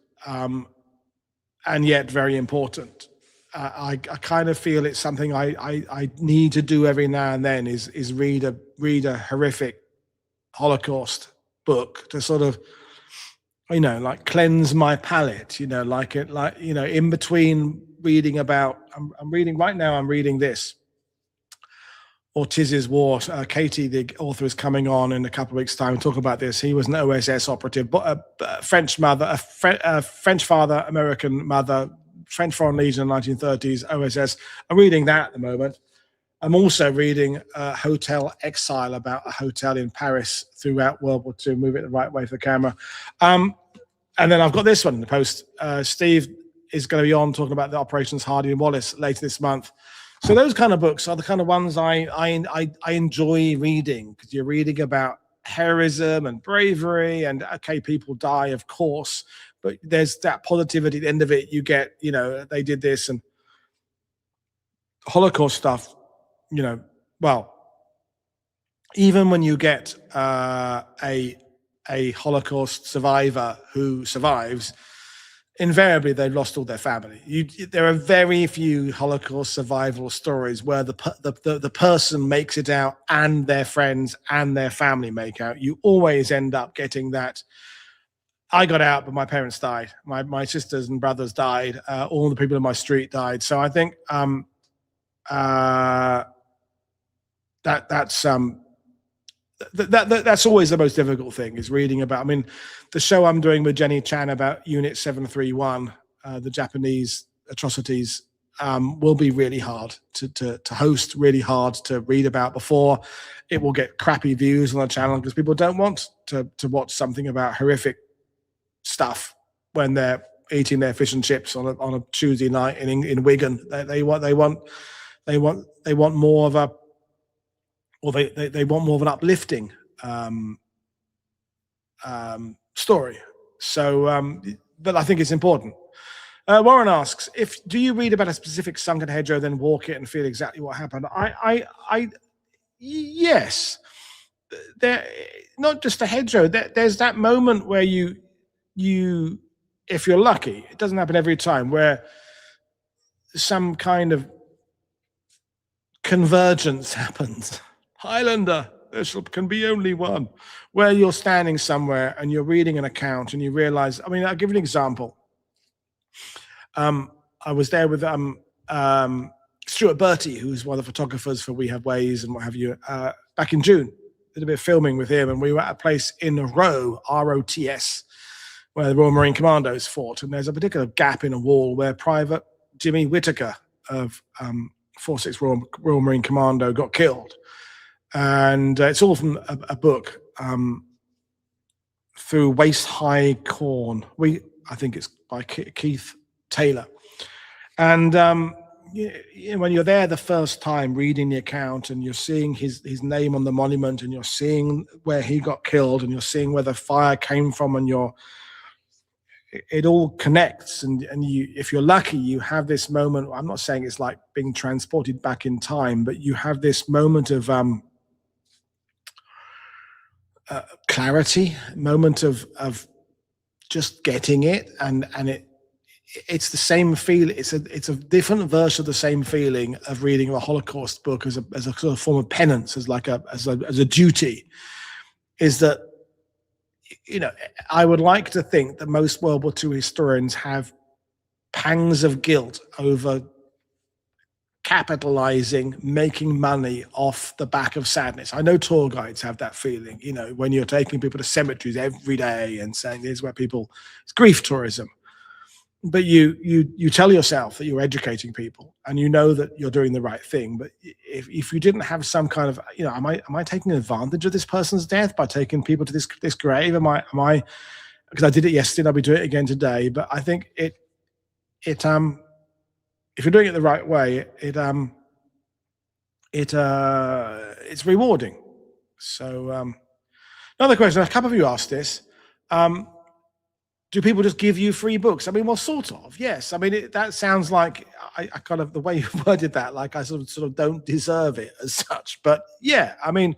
And yet very important. I kind of feel it's something I need to do every now and then is read a horrific Holocaust book to sort of, like cleanse my palate, in between reading about, I'm reading this, Ortiz's War. Katie, the author, is coming on in a couple of weeks' time to talk about this. He was an OSS operative, but a French mother, French father, American mother, French Foreign Legion in the 1930s, OSS. I'm reading that at the moment. I'm also reading Hotel Exile, about a hotel in Paris throughout World War II. Move it the right way for the camera. And then I've got this one in the post. Steve is going to be on talking about the Operations Hardy and Wallace later this month. So those kind of books are the kind of ones I enjoy reading, because you're reading about heroism and bravery, and okay, people die, of course, but there's that positivity at the end of it. You get, they did this, and Holocaust stuff, well, even when you get a Holocaust survivor who survives, invariably they've lost all their family. There are very few Holocaust survival stories where the person makes it out and their friends and their family make out. You always end up getting that, I got out, but my parents died. My sisters and brothers died. All the people in my street died. So I think that's always the most difficult thing, is reading about. I mean, the show I'm doing with Jenny Chan about Unit 731, the Japanese atrocities, will be really hard to host, really hard to read about before. It will get crappy views on the channel because people don't want to watch something about horrific stuff when they're eating their fish and chips on a Tuesday night in Wigan. They want more of a, or they want more of an uplifting story. So, but I think it's important. Warren asks, do you read about a specific sunken hedgerow, then walk it and feel exactly what happened? Yes. There, not just a hedgerow. There's that moment where you, if you're lucky, it doesn't happen every time, where some kind of convergence happens. Highlander, there can be only one. Where you're standing somewhere and you're reading an account and you realize, I mean, I'll give you an example. I was there with Stuart Bertie, who's one of the photographers for We Have Ways and what have you, back in June. Did a bit of filming with him, and we were at a place in Row, ROTS, where the Royal Marine Commandos fought. And there's a particular gap in a wall where Private Jimmy Whittaker of 46th Royal Marine Commando got killed. And it's all from a book, Through Waist High Corn. I think it's by Keith Taylor. And when you're there the first time reading the account, and you're seeing his name on the monument, and you're seeing where he got killed, and you're seeing where the fire came from, and it all connects. And you, if you're lucky, you have this moment. I'm not saying it's like being transported back in time, but you have this moment of clarity, moment of just getting it, and it's the same feel. It's a different version of the same feeling of reading a Holocaust book as a sort of form of penance, as a duty. Is that, I would like to think that most World War II historians have pangs of guilt over capitalizing, making money off the back of sadness. I know tour guides have that feeling, when you're taking people to cemeteries every day and saying, here's where it's grief tourism. But you tell yourself that you're educating people, and you know that you're doing the right thing. But if you didn't have some kind of, am I taking advantage of this person's death by taking people to this grave? Am I because I did it yesterday, I'll be doing it again today. But I think if you're doing it the right way, it's rewarding. So another question, a couple of you asked this. Do people just give you free books? I mean, well, sort of, yes. I mean, that sounds like I kind of, the way you worded that, like I sort of don't deserve it as such. But yeah, I mean,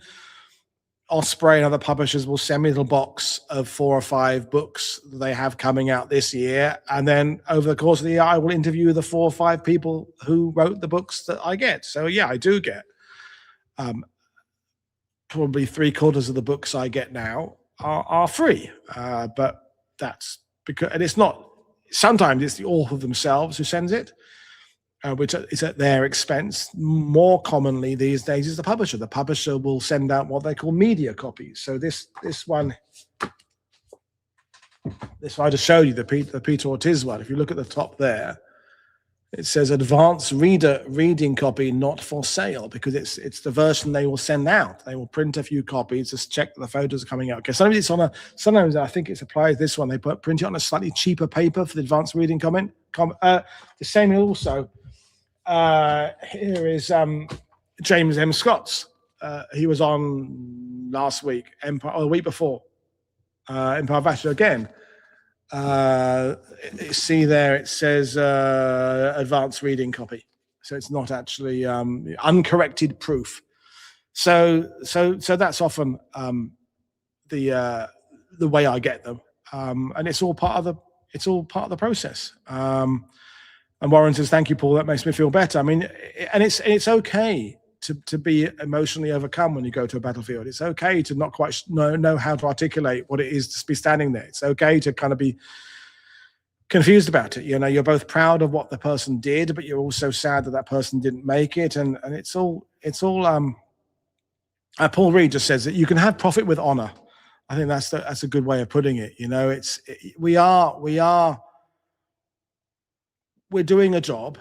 Osprey and other publishers will send me a little box of 4 or 5 books that they have coming out this year. And then over the course of the year, I will interview the 4 or 5 people who wrote the books that I get. So yeah, I do get probably 3/4 of the books I get now are free. But that's because, and it's not, sometimes it's the author themselves who sends it, which is at their expense. More commonly these days is the publisher. The publisher will send out what they call media copies. So this one I just showed you, the Peter Ortiz one. If you look at the top there, it says advanced reading copy not for sale, because it's the version they will send out. They will print a few copies, just check that the photos are coming out. Okay, sometimes I think it applies this one. They print it on a slightly cheaper paper for the advanced reading comment. The same also. Here is James M. Scott's. He was on last week, Empire, or the week before, Empire of Action again. See there, it says advanced reading copy, so it's not actually uncorrected proof. So that's often the way I get them, and it's all part of the process. And Warren says, "Thank you, Paul. That makes me feel better." I mean, and it's okay to be emotionally overcome when you go to a battlefield. It's okay to not quite know how to articulate what it is to be standing there. It's okay to kind of be confused about it. You know, you're both proud of what the person did, but you're also sad that that person didn't make it. And it's all. Paul Reed just says that you can have profit with honor. I think that's a good way of putting it. You know, we're doing a job.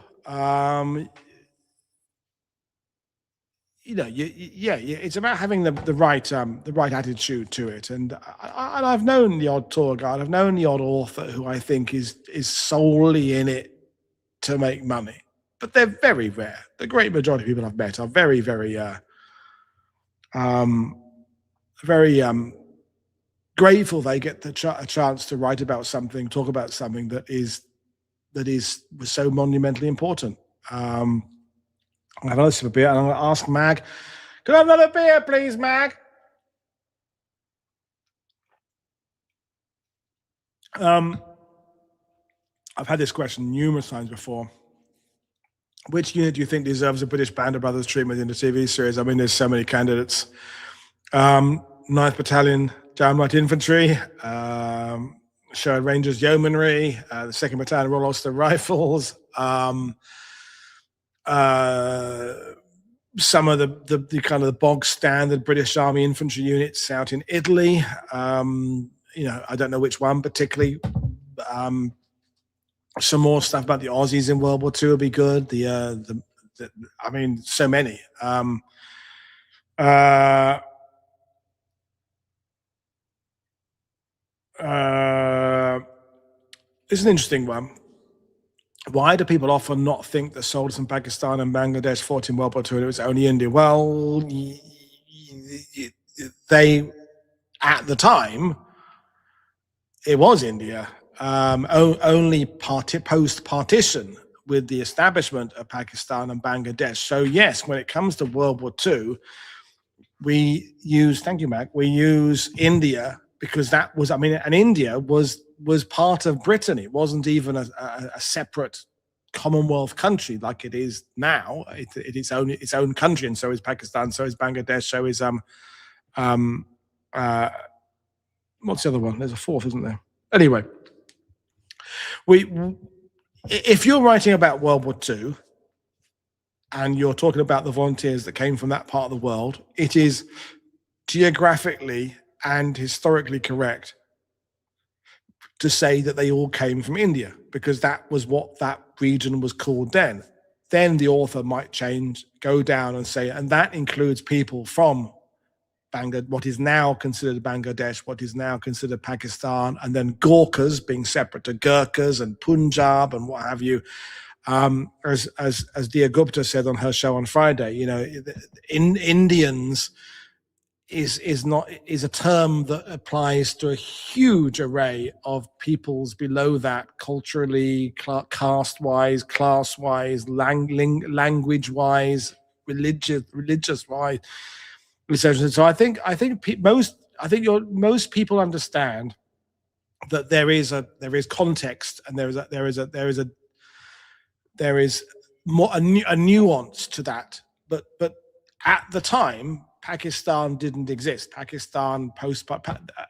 You know, it's about having the right attitude to it. And I've known the odd tour guide, I've known the odd author who I think is solely in it to make money, but they're very rare. The great majority of people I've met are very, very, grateful they get a chance to write about something, talk about something that was so monumentally important. I'll have another sip of beer, and I'm going to ask Mag, "Could I have another beer, please, Mag?" I've had this question numerous times before. Which unit do you think deserves a British Band of Brothers treatment in the TV series? I mean, there's so many candidates. 9th Battalion, Downright Infantry, Sherwood Rangers Yeomanry, the 2nd Battalion Royal Ulster Rifles, some of the kind of the bog standard British Army infantry units out in Italy. You know, I don't know which one particularly. Some more stuff about the Aussies in World War II would be good. I mean, so many. It's an interesting one. Why do people often not think that soldiers in Pakistan and Bangladesh fought in World War II and it was only India? Well, they, at the time, it was India. Only post-partition with the establishment of Pakistan and Bangladesh. So yes, when it comes to World War II, we use, thank you, Mac, we use India because that was, I mean, and India was part of Britain. It wasn't even a separate Commonwealth country like it is now. It's its own country, and so is Pakistan, so is Bangladesh, so is what's the other one? There's a fourth, isn't there? Anyway, if you're writing about World War II and you're talking about the volunteers that came from that part of the world, it is geographically and historically correct to say that they all came from India, because that was what that region was called then. Then the author might change, go down and say, and that includes people from what is now considered Bangladesh, what is now considered Pakistan, and then Gorkhas being separate to Gurkhas and Punjab and what have you. As Dia Gupta said on her show on Friday, Indians is a term that applies to a huge array of peoples below that, culturally, caste-wise, class-wise, language-wise, religious-wise. So I think most people understand that there is context and there is more a nuance to that, but at the time Pakistan didn't exist. Pakistan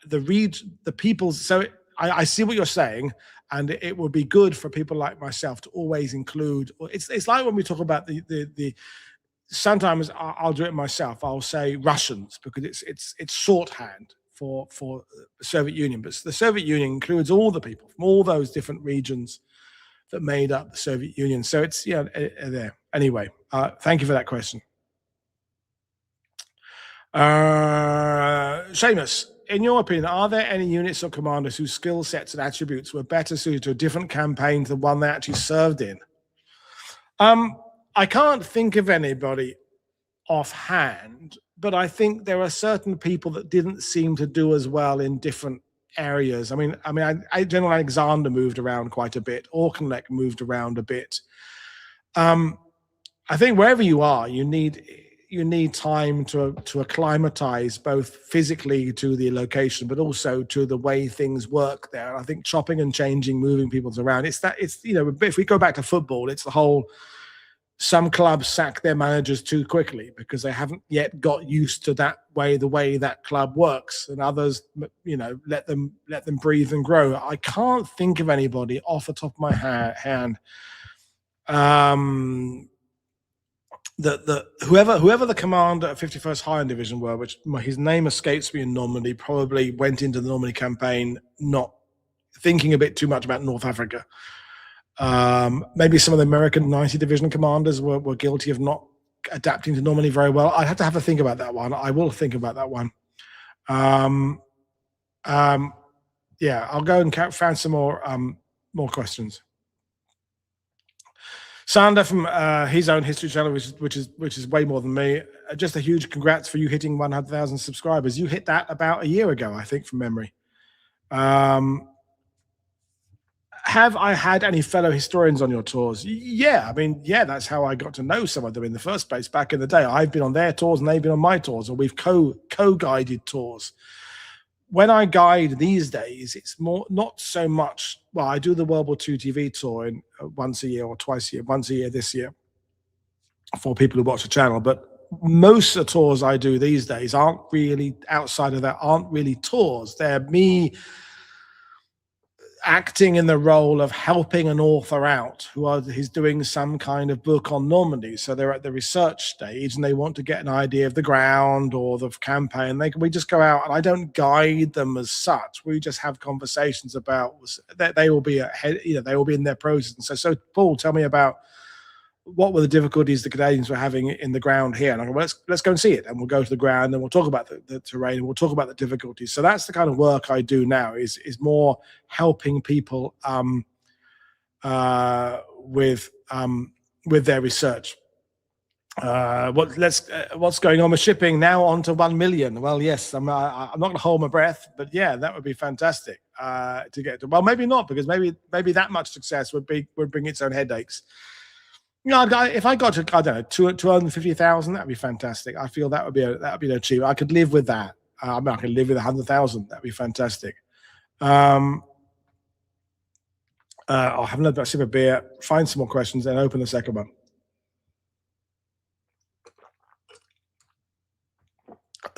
the peoples. So I see what you're saying, and it would be good for people like myself to always include. It's like when we talk about the sometimes I'll do it myself. I'll say Russians because it's shorthand for the Soviet Union, but the Soviet Union includes all the people from all those different regions that made up the Soviet Union. So it's there. Anyway, thank you for that question. Seamus, in your opinion, are there any units or commanders whose skill sets and attributes were better suited to a different campaign than the one they actually served in? I can't think of anybody offhand, but I think there are certain people that didn't seem to do as well in different areas. I mean, General Alexander moved around quite a bit. Auchinleck moved around a bit. I think wherever you are, you need time to acclimatize both physically to the location, but also to the way things work there. And I think chopping and changing, moving people around. If we go back to football, it's the whole. Some clubs sack their managers too quickly because they haven't yet got used to the way that club works, and others, let them breathe and grow. I can't think of anybody off the top of my hand. Whoever the commander of 51st Highland Division were, which his name escapes me in Normandy, probably went into the Normandy campaign not thinking a bit too much about North Africa. Maybe some of the American 90 Division commanders were guilty of not adapting to Normandy very well. I'd have to have a think about that one. I will think about that one. Yeah, I'll go and find some more questions. Sander from his own history channel, which is way more than me. Just a huge congrats for you hitting 100,000 subscribers. You hit that about a year ago, I think, from memory. Have I had any fellow historians on your tours? Yeah, that's how I got to know some of them in the first place back in the day. I've been on their tours and they've been on my tours, or we've co-guided tours. When I guide these days, it's more not so much. Well, I do the World War II TV tour once a year or twice a year. Once a year this year for people who watch the channel, but most of the tours I do these days aren't really outside of that. Aren't really tours. They're me acting in the role of helping an author out who's doing some kind of book on Normandy. So they're at the research stage and they want to get an idea of the ground or the campaign. We just go out, and I don't guide them as such. We just have conversations about that. They will be ahead, they will be in their process. And so Paul, tell me about what were the difficulties the Canadians were having in the ground here. And I go, well, let's go and see it. And we'll go to the ground and we'll talk about the terrain and we'll talk about the difficulties. So that's the kind of work I do now is more helping people with their research. What's going on with shipping now on to 1 million? Well, yes, I'm not going to hold my breath, but yeah, that would be fantastic to get to. Well, maybe not, because maybe that much success would bring its own headaches. If I got to, I don't know, 250,000, that'd be fantastic. I feel that would be an achievement. I could live with that. I could live with 100,000. That'd be fantastic. I'll have another sip of beer, find some more questions, and open the second one.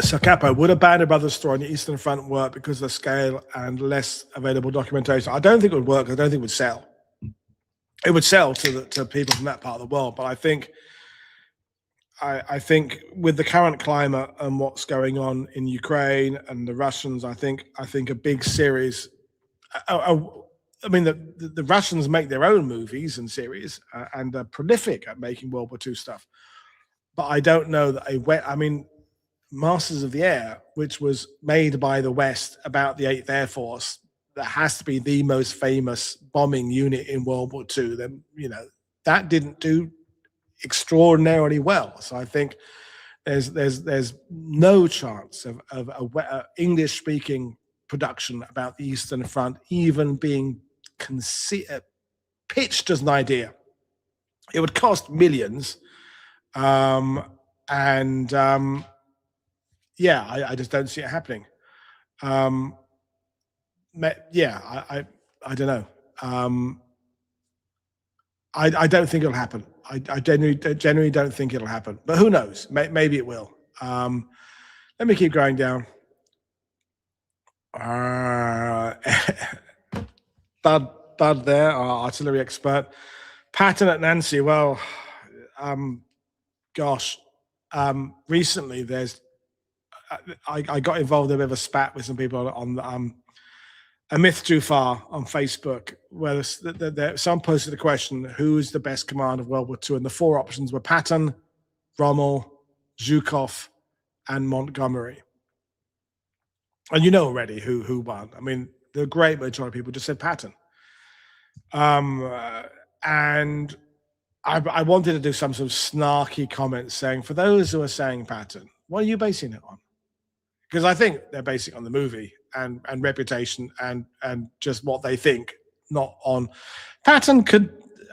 So, Capo, would a Band of Brothers story on the Eastern Front work because of the scale and less available documentation? I don't think it would work. I don't think it would sell. It would sell to people from that part of the world, but I think with the current climate and what's going on in Ukraine and the Russians, I think a big series. The Russians make their own movies and series and are prolific at making World War II stuff, but I don't know that Masters of the Air, which was made by the West about the 8th Air Force, that has to be the most famous bombing unit in World War II. Then, that didn't do extraordinarily well. So I think there's no chance of a English-speaking production about the Eastern Front even being pitched as an idea. It would cost millions, I just don't see it happening. I don't know. I don't think it'll happen. I genuinely don't think it'll happen. But who knows? Maybe it will. Let me keep going down. Bud there, our artillery expert. Patton at Nancy. Well, recently I got involved in a bit of a spat with some people on A Myth Too Far on Facebook, where someone posted the question, who's the best commander of World War II? And the 4 options were Patton, Rommel, Zhukov, and Montgomery. And you know already who won. I mean, the great majority of people just said Patton. And I wanted to do some sort of snarky comment saying, for those who are saying Patton, what are you basing it on? Because I think they're basing it on the movie and reputation and just what they think, not on Patton.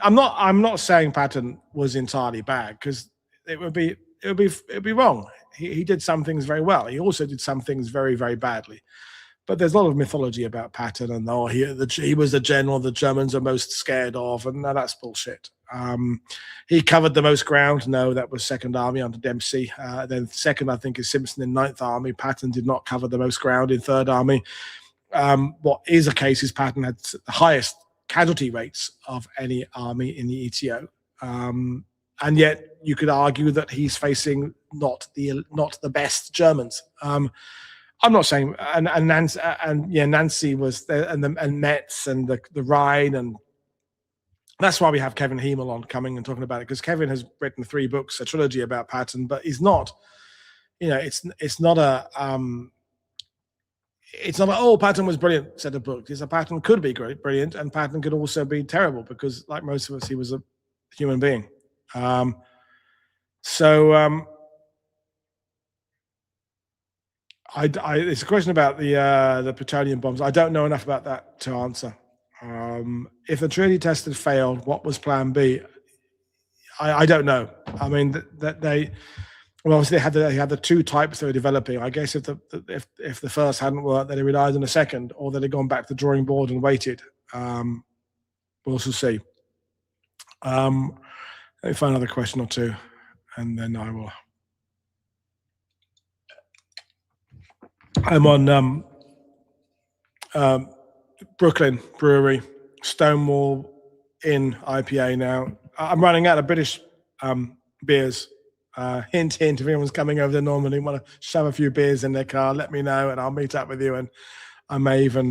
I'm not saying Patton was entirely bad, because it would be wrong. He did some things very well. He also did some things very, very badly. But there's a lot of mythology about Patton, and he was the general the Germans are most scared of, and no, that's bullshit. He covered the most ground. No, that was Second Army under Dempsey. Then second, I think, is Simpson in Ninth Army. Patton did not cover the most ground in Third Army. What is a case is Patton had the highest casualty rates of any army in the ETO. And yet you could argue that he's facing not the best Germans. I'm not saying, and Nancy was there, and Metz and the Rhine, and that's why we have Kevin Hemel on coming and talking about it, because Kevin has written 3 books, a trilogy about Patton, but he's not, it's not a oh, Patton was brilliant set of books. It's a Patton could be great, brilliant, and Patton could also be terrible, because like most of us, he was a human being. It's a question about the plutonium bombs. I don't know enough about that to answer. If the Trinity test had failed, what was Plan B? I don't know. I mean, obviously they had the 2 types they were developing. I guess if the first hadn't worked, they'd relied on the second, or they'd have gone back to the drawing board and waited. We'll also see. Let me find another question or 2, and then I will. I'm on Brooklyn Brewery, Stonewall Inn IPA now. I'm running out of British beers. Hint, hint, if anyone's coming over there normally want to shove a few beers in their car, let me know and I'll meet up with you, and I may even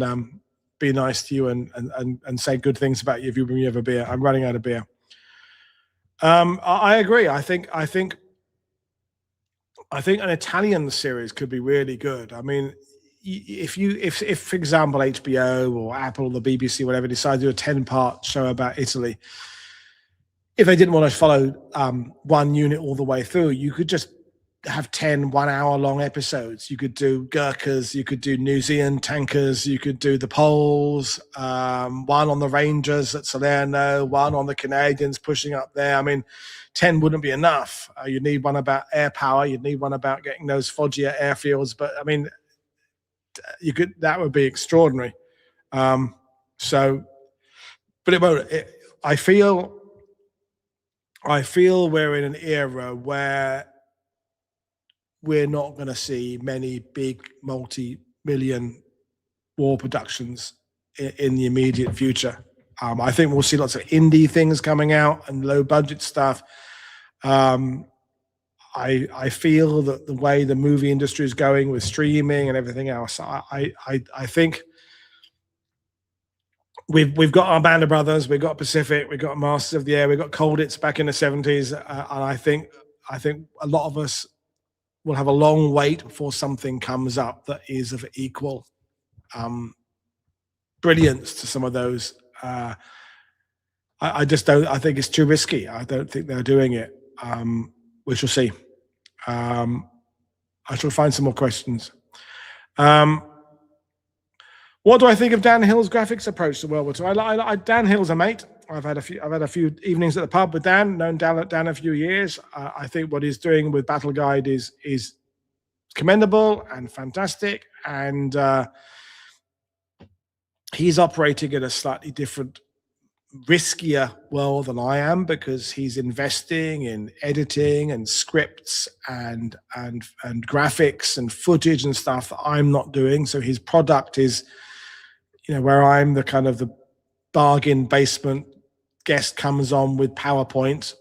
be nice to you and say good things about you if you bring me over beer. I'm running out of beer. I agree. I think an Italian series could be really good. I mean, if for example HBO or Apple or the BBC, whatever, decide to do a 10-part show about Italy, if they didn't want to follow one unit all the way through, you could just have 10 1-hour-long episodes. You could do Gurkhas, you could do New Zealand tankers, you could do the Poles, one on the Rangers at Salerno, one on the Canadians pushing up there. I mean, 10 wouldn't be enough. You'd need one about air power. You'd need one about getting those Foggia airfields. But I mean, that would be extraordinary. But it won't. I feel we're in an era where we're not going to see many big multi-million war productions in the immediate future. I think we'll see lots of indie things coming out and low budget stuff. I feel that the way the movie industry is going with streaming and everything else, I think we've got our Band of Brothers, we've got Pacific, we've got Masters of the Air, we've got Colditz back in the 70s, and I think a lot of us we'll have a long wait before something comes up that is of equal brilliance to some of those. I just don't. I think it's too risky. I don't think they're doing it. We shall see. I shall find some more questions. What do I think of Dan Hill's graphics approach to World War II? Dan Hill's a mate. I've had a few evenings at the pub with Dan. Known Dan a few years. I think what he's doing with Battle Guide is commendable and fantastic, and he's operating in a slightly different, riskier world than I am, because he's investing in editing and scripts and graphics and footage and stuff that I'm not doing. So his product is, where I'm the kind of the bargain basement guest comes on with PowerPoint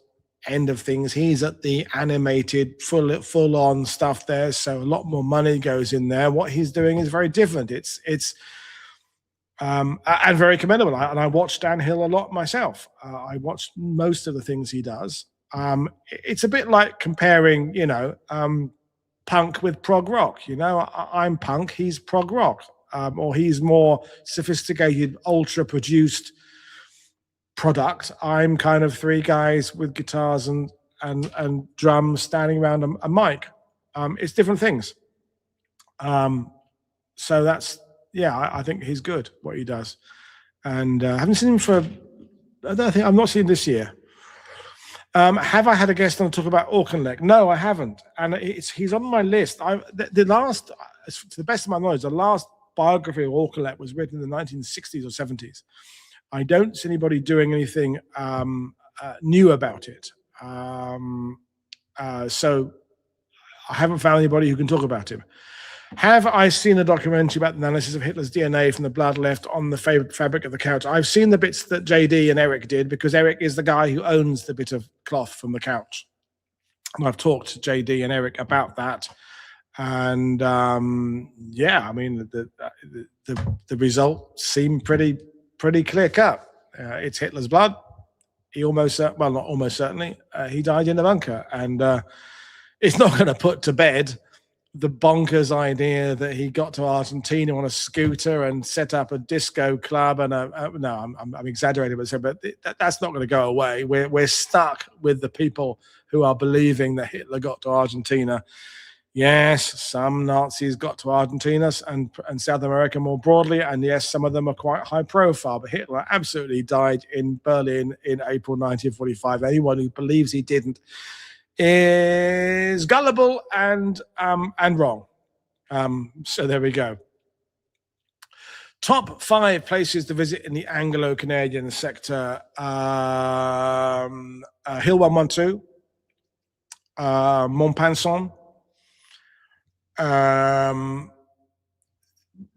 end of things. He's at the animated full on stuff there. So a lot more money goes in there. What he's doing is very different. It's and very commendable. And I watch Dan Hill a lot myself. I watch most of the things he does. It's a bit like comparing, punk with prog rock. I'm punk, he's prog rock, or he's more sophisticated, ultra produced product. I'm kind of three guys with guitars and drums standing around a mic. It's different things. So that's. Yeah, I think he's good what he does, and I haven't seen him for. I'm not seeing this year. Have I had a guest on to talk about Auchinleck? No, I haven't, and he's on my list. The last, to the best of my knowledge, the last biography of Auchinleck was written in the 1960s or 70s. I don't see anybody doing anything new about it. So I haven't found anybody who can talk about him. Have I seen a documentary about the analysis of Hitler's DNA from the blood left on the fabric of the couch? I've seen the bits that JD and Eric did, because Eric is the guy who owns the bit of cloth from the couch. And I've talked to JD and Eric about that. And yeah, I mean, the result seemed pretty clear cut. It's Hitler's blood. He almost, well, not almost certainly, he died in the bunker. And it's not going to put to bed the bonkers idea that he got to Argentina on a scooter and set up a disco club and no, I'm exaggerating, but that's not going to go away. We're stuck with the people who are believing that Hitler got to Argentina. Yes, some Nazis got to Argentina and South America more broadly, and yes, some of them are quite high profile, but Hitler absolutely died in Berlin in April 1945. Anyone who believes he didn't is gullible and wrong. So there we go. Top 5 places to visit in the Anglo-Canadian sector. Hill 112, Montpinçon,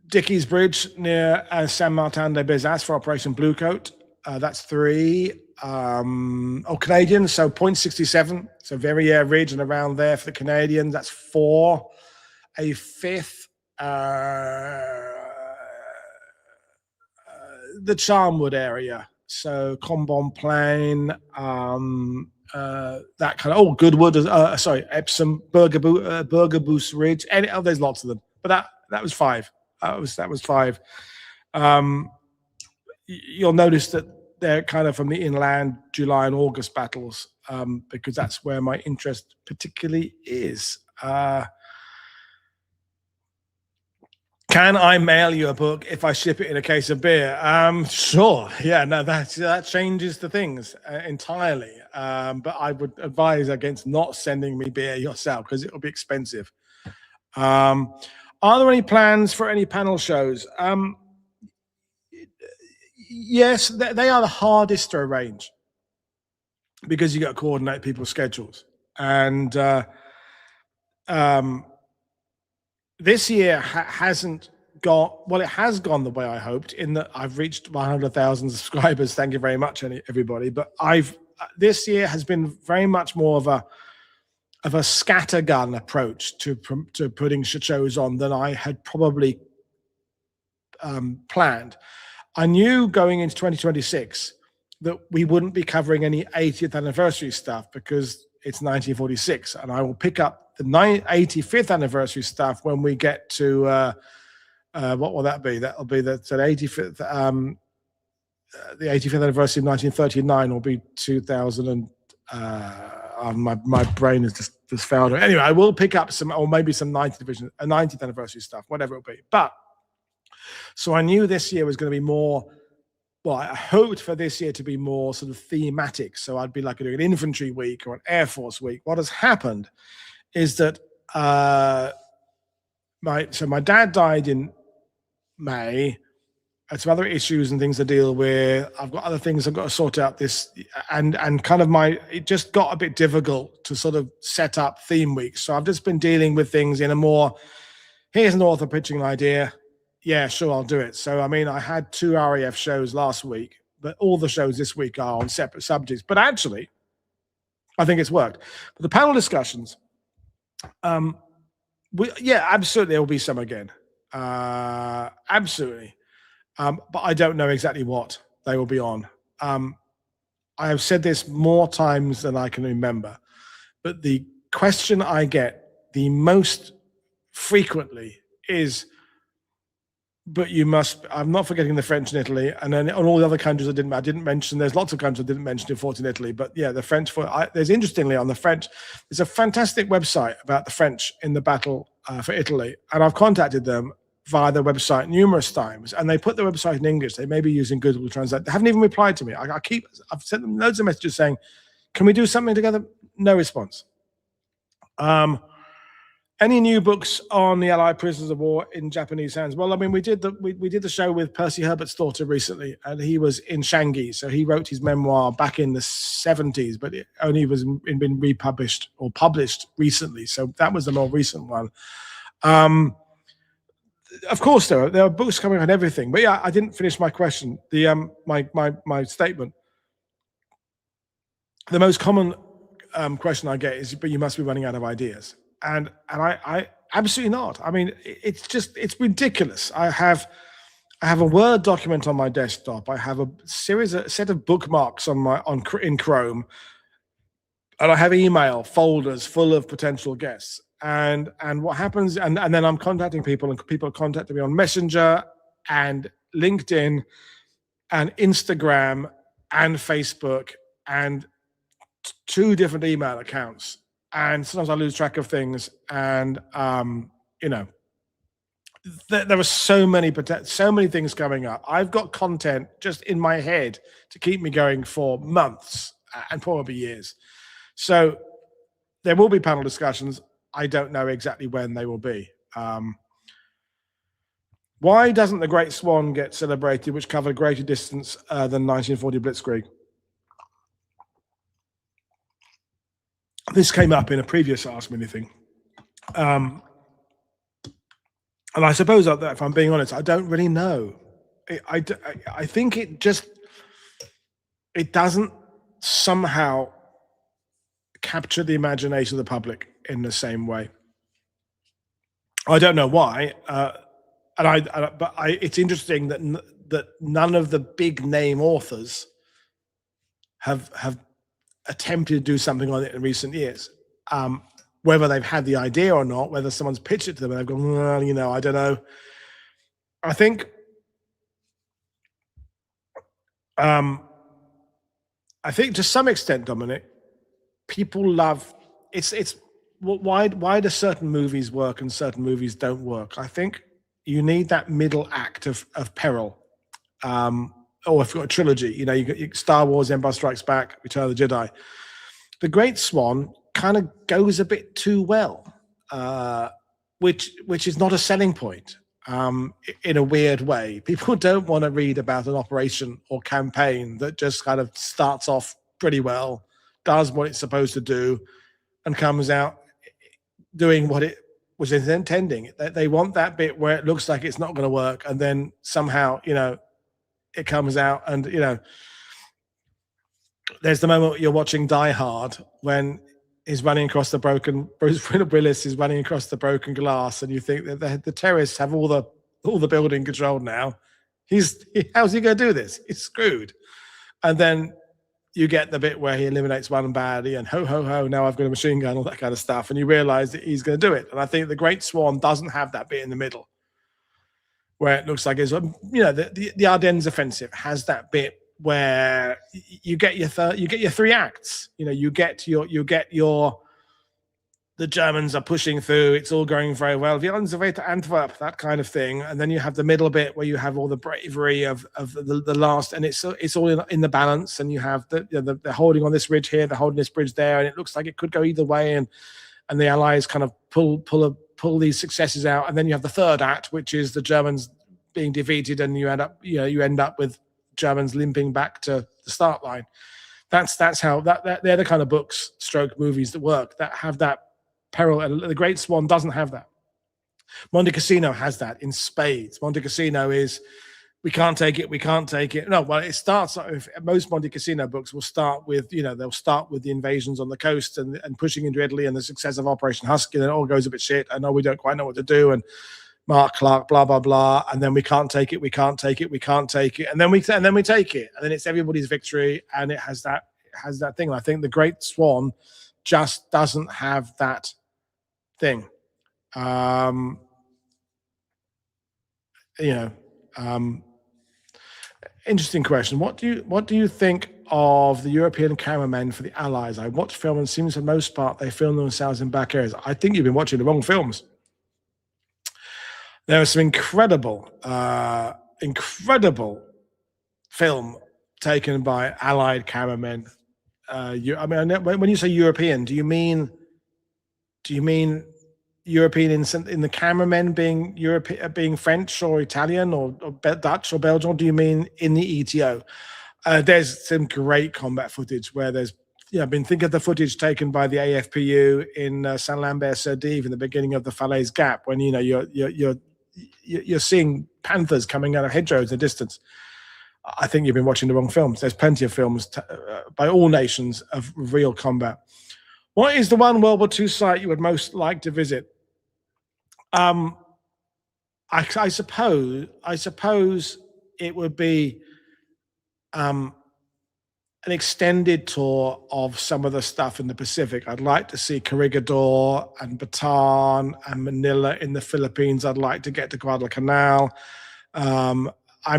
Dickey's Bridge near Saint-Martin-de-Bézas for Operation Bluecoat. That's 3. Canadians, so Point 67, so Verrières Ridge and around there for the Canadians. That's 4. A 5th, the Charnwood area, so Combon Plain, that kind of Goodwood, Epsom, Burgerboos Ridge. There's lots of them, but that was 5. That was 5. You'll notice that they're kind of from the inland July and August battles, because that's where my interest particularly is. Can I mail you a book if I ship it in a case of beer? Sure. Yeah, no, that changes the things entirely. But I would advise against not sending me beer yourself, because it'll be expensive. Are there any plans for any panel shows? Yes, they are the hardest to arrange, because you got to coordinate people's schedules. And this year hasn't got, well, it has gone the way I hoped, in that I've reached 100,000 subscribers. Thank you very much, everybody. But this year has been very much more of a scattergun approach to putting shows on than I had probably planned. I knew going into 2026 that we wouldn't be covering any 80th anniversary stuff, because it's 1946, and I will pick up 85th anniversary stuff when we get to what will that be? That'll be the 85th. The 85th anniversary of 1939 will be 2000 and my brain has just failed. Anyway, I will pick up some, or maybe some 90th anniversary stuff, whatever it'll be. But so I knew this year was going to be more. Well, I hoped for this year to be more sort of thematic. So I'd be like doing an infantry week or an Air Force week. What has happened is that my dad died in May. I had some other issues and things to deal with. I've got other things I've got to sort out this, and kind of it just got a bit difficult to sort of set up theme weeks. So I've just been dealing with things in a more, here's an author pitching an idea. Yeah, sure, I'll do it. So, I mean, I had 2 RAF shows last week, but all the shows this week are on separate subjects. But actually, I think it's worked. But the panel discussions, yeah, absolutely, there will be some again. Absolutely. But I don't know exactly what they will be on. I have said this more times than I can remember, but the question I get the most frequently is, but you must, I'm not forgetting the French and Italy, and then on all the other countries I didn't mention, there's lots of countries I didn't mention in fought in Italy, but yeah, the French, there's interestingly on the French, there's a fantastic website about the French in the battle for Italy, and I've contacted them via their website numerous times, and they put the website in English. They may be using Google Translate. They haven't even replied to me. I've sent them loads of messages saying, can we do something together? No response. Any new books on the Allied prisoners of war in Japanese hands? Well, I mean, we did the show with Percy Herbert's daughter recently, and he was in Shangi. So he wrote his memoir back in the 70s, but it only been republished or published recently. So that was the more recent one. Of course, there are books coming on everything. But yeah, I didn't finish my question. My statement. The most common question I get is, but you must be running out of ideas. And I absolutely not. I mean, it's ridiculous. I have a Word document on my desktop. I have a set of bookmarks in Chrome, and I have email folders full of potential guests. And what happens, and then I'm contacting people, and people are contacting me on Messenger and LinkedIn and Instagram and Facebook and 2 different email accounts. And sometimes I lose track of things. And, you know, there are so many things coming up. I've got content just in my head to keep me going for months and probably years. So there will be panel discussions. I don't know exactly when they will be. Why doesn't The Great Swan get celebrated, which covered a greater distance than 1940 Blitzkrieg? This came up in a previous Ask Me Anything. And I suppose that, if I'm being honest, I don't really know. I think it doesn't somehow capture the imagination of the public in the same way. I don't know why. It's interesting that none of the big name authors have attempted to do something on it in recent years. Whether they've had the idea or not, whether someone's pitched it to them and they've gone, well, you know, I don't know. I think to some extent, Dominic, people love it's why do certain movies work and certain movies don't work? I think you need that middle act of peril. Or if you've got a trilogy, you know, you got Star Wars, Empire Strikes Back, Return of the Jedi. The Great Swan kind of goes a bit too well, which is not a selling point in a weird way. People don't want to read about an operation or campaign that just kind of starts off pretty well, does what it's supposed to do, and comes out doing what it was intending. They want that bit where it looks like it's not going to work, and then somehow, you know, it comes out, and you know, there's the moment you're watching Die Hard when he's running across the broken, Bruce Willis is running across the broken glass, and you think that the terrorists have all the building controlled now. How's he going to do this? He's screwed. And then you get the bit where he eliminates one baddie and ho, ho, ho, now I've got a machine gun, all that kind of stuff. And you realize that he's going to do it. And I think the Great Swan doesn't have that bit in the middle where it looks like it's, the Ardennes offensive has that bit where you get your three acts. You get your the Germans are pushing through. It's all going very well. Wir on the way to Antwerp, that kind of thing. And then you have the middle bit where you have all the bravery of the last, and it's all in the balance. And you have they're holding on this ridge here, they're holding this bridge there, and it looks like it could go either way. And the Allies kind of pull these successes out. And then you have the third act, which is the Germans being defeated, and you end up with Germans limping back to the start line. That's how they're the kind of books, stroke movies that work, that have that peril. And the Great Swan doesn't have that. Monte Cassino has that in spades. Monte Cassino is, we can't take it. No, well, it starts, most Monte Cassino books will start with, they'll start with the invasions on the coast and pushing into Italy and the success of Operation Husky, and it all goes a bit shit. I know we don't quite know what to do, and Mark Clark, blah, blah, blah. And then we can't take it. And then we take it. And then it's everybody's victory. And it has that thing. And I think the Great Swan just doesn't have that thing. Interesting question. What do you think of the European cameramen for the Allies? I watched film and seems for the most part they film themselves in back areas. I think you've been watching the wrong films. There was some incredible film taken by Allied cameramen. When you say European, do you mean European in the cameramen being French or Italian or Dutch or Belgian? Or do you mean in the ETO? There's some great combat footage where there's, think of the footage taken by the AFPU in Saint-Lambert-sur-Dive in the beginning of the Falaise Gap, when you're seeing panthers coming out of hedgerows in the distance. I think you've been watching the wrong films. There's plenty of films by all nations of real combat. What is the one World War II site you would most like to visit? I suppose it would be an extended tour of some of the stuff in the Pacific. I'd like to see Corregidor and Bataan and Manila in the Philippines. I'd like to get to Guadalcanal. I'm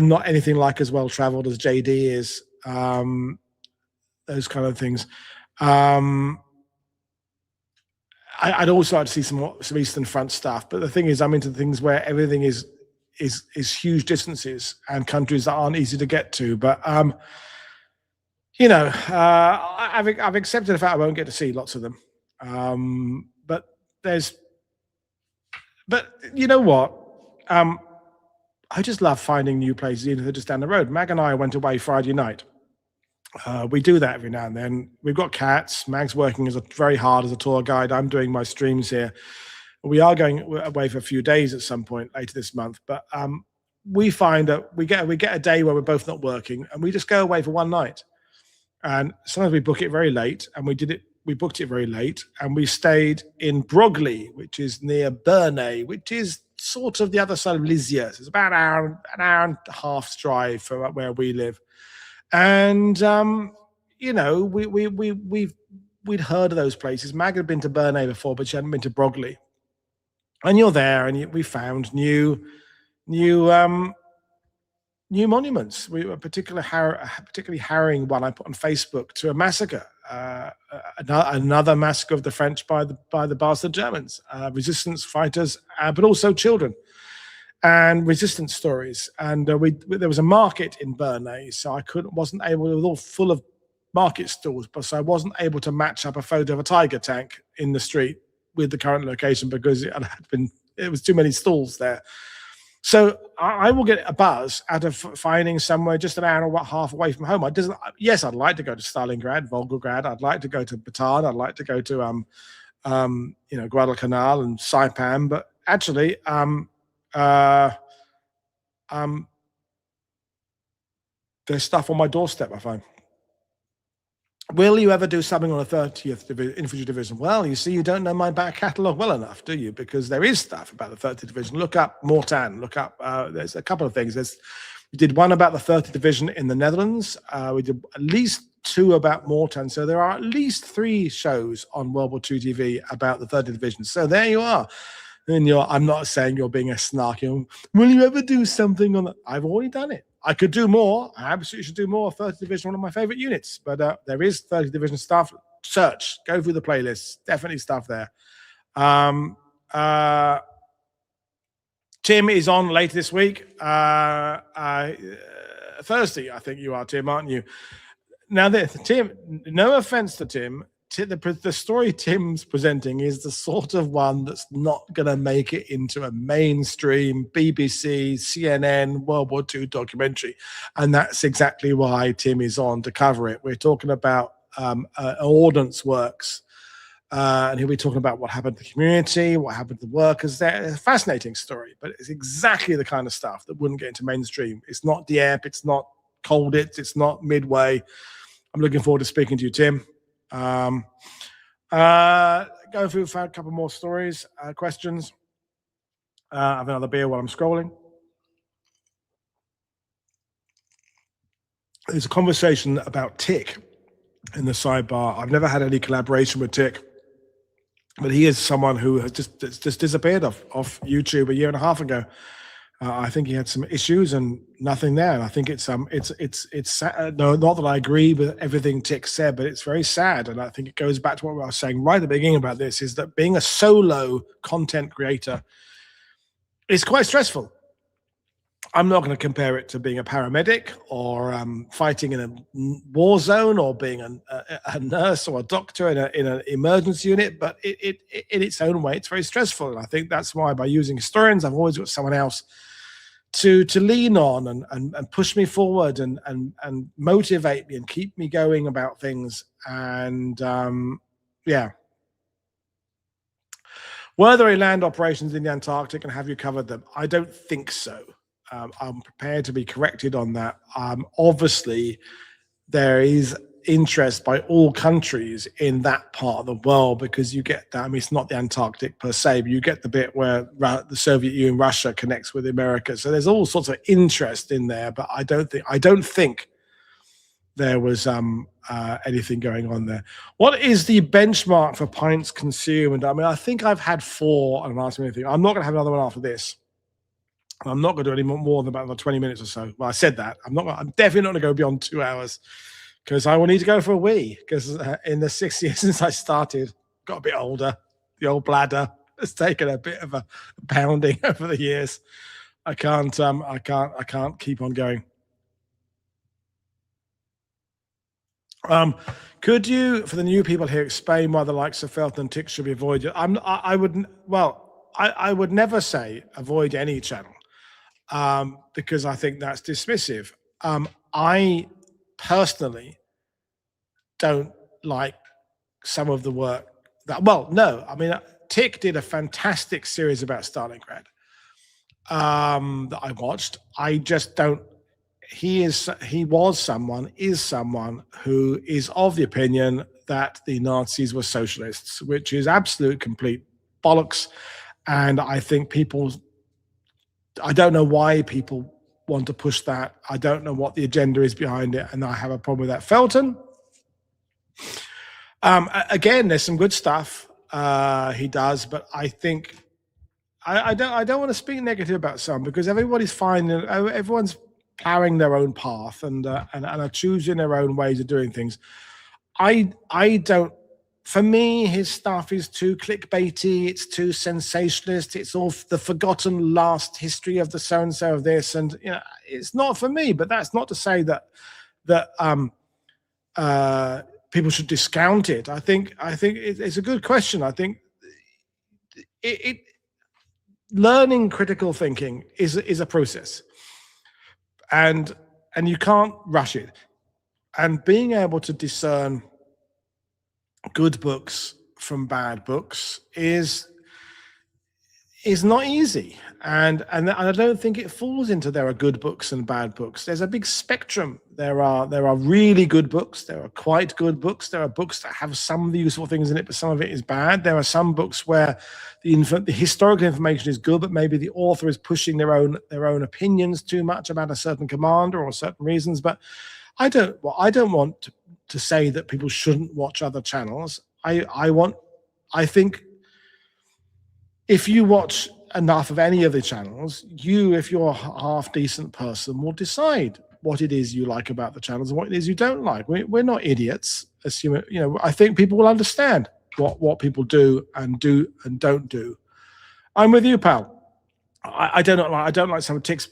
not anything like as well traveled as JD is. Those kind of things. I'd also like to see some Eastern Front stuff, but the thing is, I'm into things where everything is huge distances and countries that aren't easy to get to. But I've accepted the fact I won't get to see lots of them. But you know what? I just love finding new places, even if they're just down the road. Mag and I went away Friday night. We do that every now and then. We've got cats. Mag's working very hard as a tour guide. I'm doing my streams here. We are going away for a few days at some point later this month. But we find that we get a day where we're both not working, and we just go away for one night. And sometimes we book it very late, and we booked it very late, and we stayed in Broglie, which is near Bernay, which is sort of the other side of Lisieux. It's about an hour and a half's drive from where we live. And we'd heard of those places. Mag had been to Bernay before, but she hadn't been to Broglie. And you're there, and we found new monuments. We were particularly harrowing one I put on Facebook to a massacre, another massacre of the French by the bastard Germans, resistance fighters, but also children, and resistance stories. And there was a market in Bernay, so wasn't able. It was all full of market stalls, but so I wasn't able to match up a photo of a tiger tank in the street with the current location because it was too many stalls there. So I will get a buzz out of finding somewhere just an hour and a half away from home. Yes, I'd like to go to Stalingrad, Volgograd. I'd like to go to Bataan. I'd like to go to Guadalcanal and Saipan. But actually, there's stuff on my doorstep, I find. Will you ever do something on the 30th Infantry Division? Well, you see, you don't know my back catalogue well enough, do you? Because there is stuff about the 30th Division. Look up Mortain. Look up, there's a couple of things. We did one about the 30th Division in the Netherlands. We did at least 2 about Morton. So there are at least 3 shows on World War II TV about the 30th Division. So there you are. And I'm not saying you're being a snarky. Will you ever do something on that? I've already done it. I could do more. I absolutely should do more. 30th Division, one of my favorite units. But there is 30th Division stuff. Search. Go through the playlist. Definitely stuff there. Tim is on later this week. Thursday, I think you are, Tim, aren't you? Now, Tim, no offense to Tim, the story Tim's presenting is the sort of one that's not going to make it into a mainstream BBC, CNN, World War II documentary. And that's exactly why Tim is on to cover it. We're talking about ordnance works. And he'll be talking about what happened to the community, what happened to the workers there. It's a fascinating story, but it's exactly the kind of stuff that wouldn't get into mainstream. It's not Dieppe, it's not Colditz, it's not Midway. I'm looking forward to speaking to you, Tim. Go through a couple more stories, questions. I have another beer while I'm scrolling. There's a conversation about Tick in the sidebar. I've never had any collaboration with Tick, but he is someone who has just disappeared off YouTube a year and a half ago. I think he had some issues and nothing there. And I think it's sad. No, not that I agree with everything Tick said, but it's very sad. And I think it goes back to what I was saying right at the beginning about this, is that being a solo content creator is quite stressful. I'm not going to compare it to being a paramedic or fighting in a war zone or being a nurse or a doctor in an emergency unit, but in its own way, it's very stressful. And I think that's why by using historians, I've always got someone else to lean on and push me forward and motivate me and keep me going about things. And yeah. Were there any land operations in the Antarctic, and have you covered them? I don't think so. I'm prepared to be corrected on that. Obviously, there is interest by all countries in that part of the world, because you get that. I mean, it's not the Antarctic per se, but you get the bit where the Soviet Union, Russia connects with America. So there's all sorts of interest in there, but I don't think there was anything going on there. What is the benchmark for pints consumed? I mean, I think I've had 4 and I'm not asking anything. I'm not going to have another one after this. I'm not going to do any more than about 20 minutes or so. Well, I said that. I'm definitely not going to go beyond 2 hours, because I will need to go for a wee, because in the 6 years since I started, got a bit older. The old bladder has taken a bit of a pounding over the years. I can't keep on going. Could you, for the new people here, explain why the likes of Felton and Tick should be avoided? I would never say avoid any channel, because I think that's dismissive. I personally don't like some of the work that, well, no, I mean, Tick did a fantastic series about Stalingrad that I watched. I just don't. Is someone who is of the opinion that the Nazis were socialists, which is absolute complete bollocks. And I think I don't know why people want to push that. I don't know what the agenda is behind it, and I have a problem with that. Felton, again, there's some good stuff he does, but I think I don't want to speak negative about some, because everybody's fine. Everyone's plowing their own path and are choosing their own ways of doing things. I don't. For me, his stuff is too clickbaity. It's too sensationalist. It's all the forgotten last history of the so and so of this, and it's not for me. But that's not to say that people should discount it. I think it's a good question. I think learning critical thinking is a process. And you can't rush it. And being able to discern good books from bad books is not easy. And I don't think it falls into there are good books and bad books. There's a big spectrum. There are really good books. There are quite good books. There are books that have some of the useful things in it, but some of it is bad. There are some books where the historical information is good, but maybe the author is pushing their own opinions too much about a certain commander or certain reasons. But I don't want to say that people shouldn't watch other channels. I think if you watch enough of any of the channels, if you're a half decent person, will decide what it is you like about the channels and what it is you don't like. We're not idiots. Assuming, I think people will understand what people do and don't do. I'm with you, pal. I don't like some of Tick's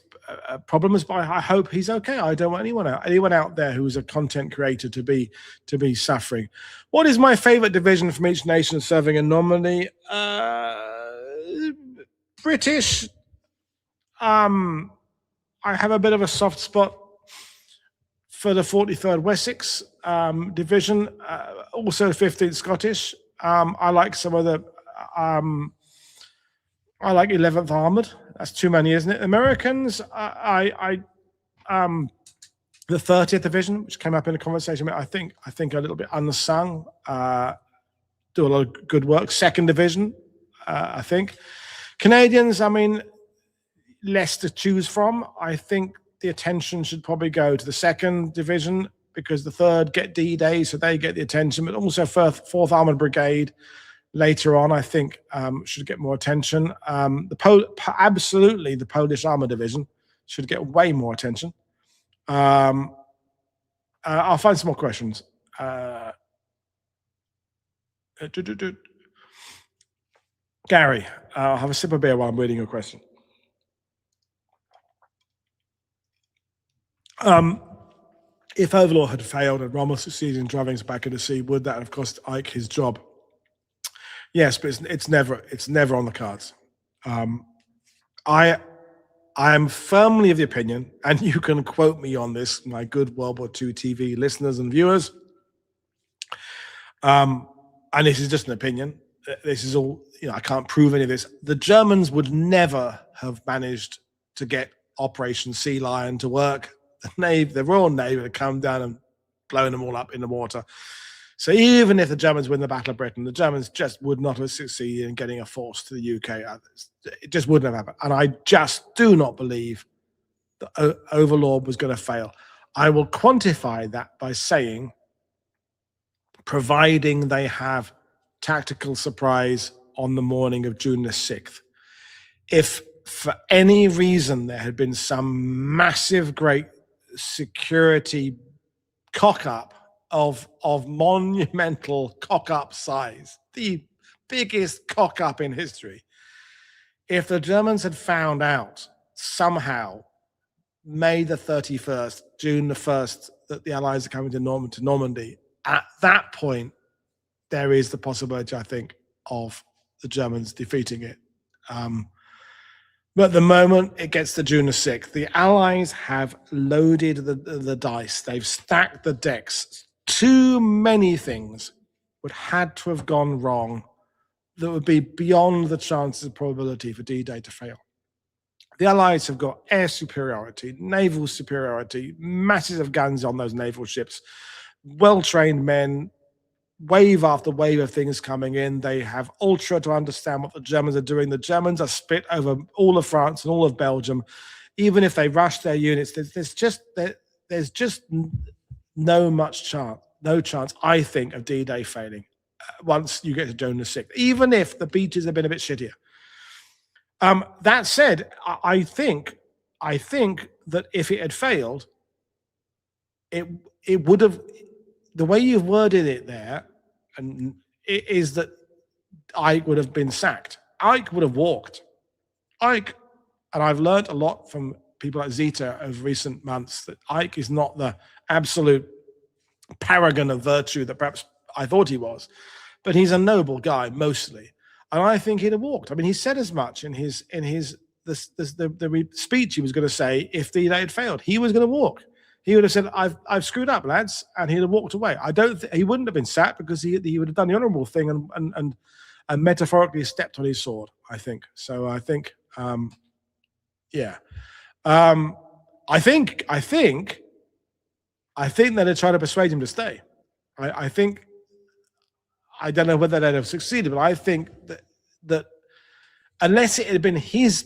problems, but I hope he's okay. I don't want anyone out there who's a content creator to be suffering. What is my favorite division from each nation serving in Normandy? British. I have a bit of a soft spot for the 43rd Wessex division, also 15th Scottish. I like some of the. I like 11th Armored. That's too many, isn't it? Americans. The 30th Division, which came up in a conversation. I think a little bit unsung. Do a lot of good work. 2nd Division, I think. Canadians. I mean, less to choose from. I think the attention should probably go to the 2nd Division because the 3rd get D-Day, so they get the attention. But also 4th Armored Brigade later on, I think, should get more attention. Absolutely, the Polish Armour Division should get way more attention. I'll find some more questions. Gary, I'll have a sip of beer while I'm reading your question. If Overlord had failed and Rommel succeeded in driving us back into the sea, would that have cost Ike his job? Yes, but it's never on the cards. I am firmly of the opinion, and you can quote me on this, my good World War II TV listeners and viewers. And this is just an opinion. This is all, I can't prove any of this. The Germans would never have managed to get Operation Sea Lion to work. The Royal Navy would have come down and blown them all up in the water. So even if the Germans win the Battle of Britain, the Germans just would not have succeeded in getting a force to the UK. It just wouldn't have happened. And I just do not believe that Overlord was going to fail. I will quantify that by saying, providing they have tactical surprise on the morning of June the 6th. If for any reason there had been some massive, great security cock-up of monumental cock-up size, the biggest cock-up in history, if the Germans had found out somehow May the 31st, June the 1st, that the Allies are coming to Normandy, at that point, there is the possibility, I think, of the Germans defeating it. But at the moment it gets to June the 6th, the Allies have loaded the dice. They've stacked the decks. Too many things would had to have gone wrong that would be beyond the chances of probability for D-Day to fail. The Allies have got air superiority, naval superiority, masses of guns on those naval ships, well-trained men, wave after wave of things coming in. They have ultra to understand what the Germans are doing. The Germans are split over all of France and all of Belgium. Even if they rush their units, there's just no chance, I think, of D-Day failing once you get to June the 6th, even if the beaches have been a bit shittier. That said, I think that if it had failed, it would have, the way you've worded it there, and it is that Ike would have been sacked. Ike would have walked. Ike, and I've learned a lot from people like Zeta over recent months, that Ike is not the absolute paragon of virtue that perhaps I thought he was, but he's a noble guy mostly, and I think he'd have walked. I mean, he said as much in the speech he was going to say if the day had failed. He was going to walk. He would have said, "I've screwed up, lads," and he'd have walked away. I don't. He wouldn't have been sacked because he would have done the honourable thing and metaphorically stepped on his sword. I think so. I think, yeah. I think they'd have tried to persuade him to stay. I think. I don't know whether they'd have succeeded, but I think that unless it had been his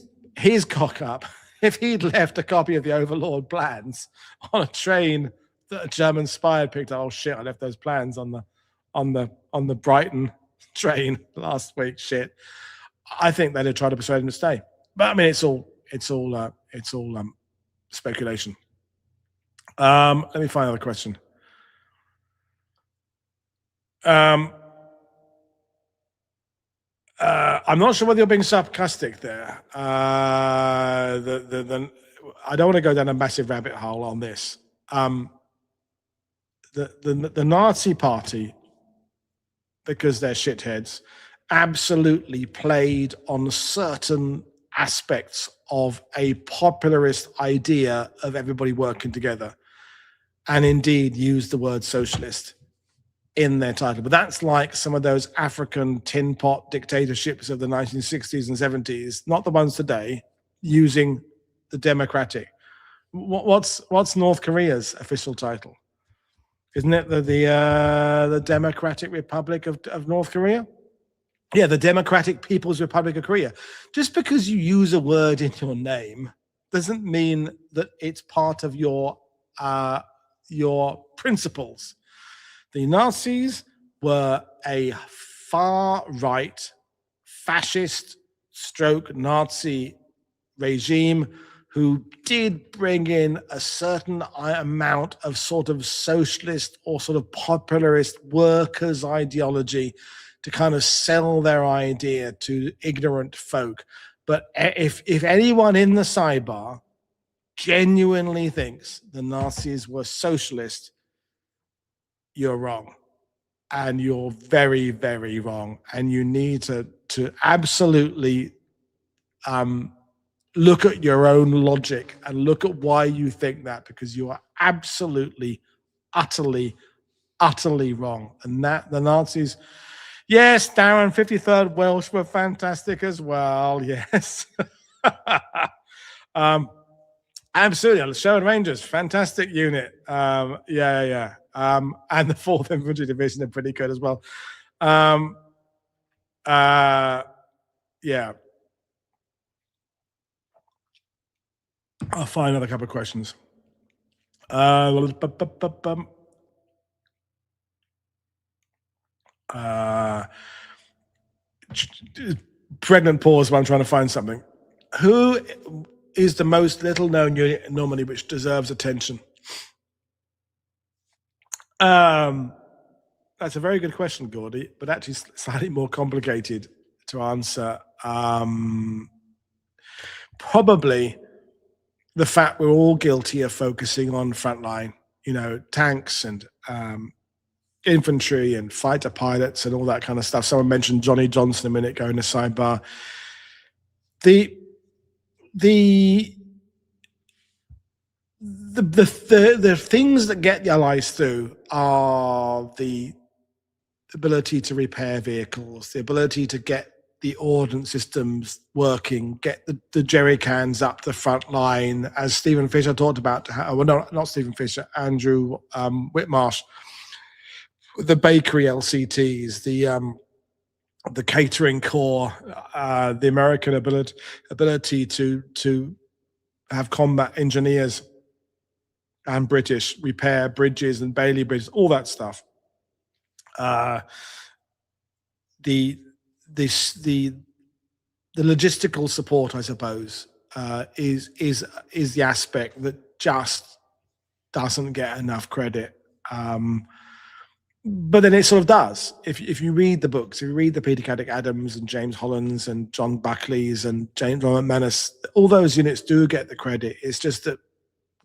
cock up, if he'd left a copy of the Overlord plans on a train that a German spy had picked up. Oh shit! I left those plans on the Brighton train last week. Shit. I think they'd have tried to persuade him to stay. But I mean, it's all speculation. Let me find another question. I'm not sure whether you're being sarcastic there. I don't want to go down a massive rabbit hole on this. The Nazi Party, because they're shitheads, absolutely played on certain aspects of a popularist idea of everybody working together, and indeed used the word socialist in their title. But that's like some of those African tin pot dictatorships of the 1960s and 70s, not the ones today, using the democratic. What's North Korea's official title? Isn't it the Democratic Republic of North Korea? Yeah, the Democratic People's Republic of Korea. Just because you use a word in your name doesn't mean that it's part of your principles. The Nazis were a far-right, fascist stroke Nazi regime who did bring in a certain amount of sort of socialist or sort of popularist workers' ideology to kind of sell their idea to ignorant folk. But if anyone in the sidebar genuinely thinks the Nazis were socialist, you're wrong. And you're very, very wrong. And you need to absolutely look at your own logic and look at why you think that, because you are absolutely, utterly, utterly wrong. And that the Nazis, yes, Darren, 53rd Welsh were fantastic as well. Yes. Absolutely. The Sherwood Rangers, fantastic unit. And the 4th Infantry Division are pretty good as well. Yeah. I'll find another couple of questions. Pregnant pause while I'm trying to find something. Who is the most little-known unit normally which deserves attention? That's a very good question, Gordy, but actually slightly more complicated to answer. Probably the fact we're all guilty of focusing on frontline, tanks and infantry and fighter pilots and all that kind of stuff. Someone mentioned Johnny Johnson a minute ago in the sidebar. The things that get the Allies through are the ability to repair vehicles, the ability to get the ordnance systems working, get the jerry cans up the front line, as Stephen Fisher talked about. Well, no, not Stephen Fisher, Andrew Whitmarsh. The bakery LCTs, the catering corps, the American ability to have combat engineers and British repair bridges and Bailey bridges, all that stuff. The logistical support, I suppose, is the aspect that just doesn't get enough credit. But then it sort of does. If you read the books, if you read the Peter Caddick Adams and James Hollands and John Buckley's and James Robert Menace, all those units do get the credit. It's just that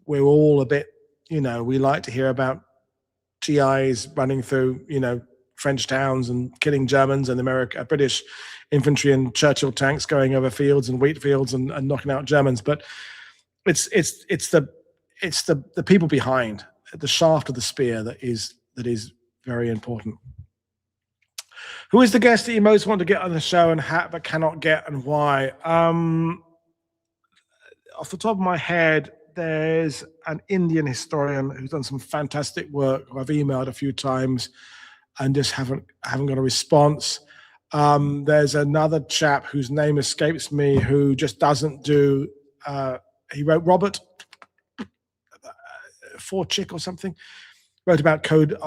we're all a bit, we like to hear about GIs running through, French towns and killing Germans and British infantry and Churchill tanks going over fields and wheat fields and knocking out Germans. But it's the people behind, the shaft of the spear that is very important. Who is the guest that you most want to get on the show and but cannot get, and why? Off the top of my head, there's an Indian historian who's done some fantastic work, who I've emailed a few times and just haven't got a response. There's another chap whose name escapes me who just doesn't do, he wrote Robert, Forchick or something, wrote about Code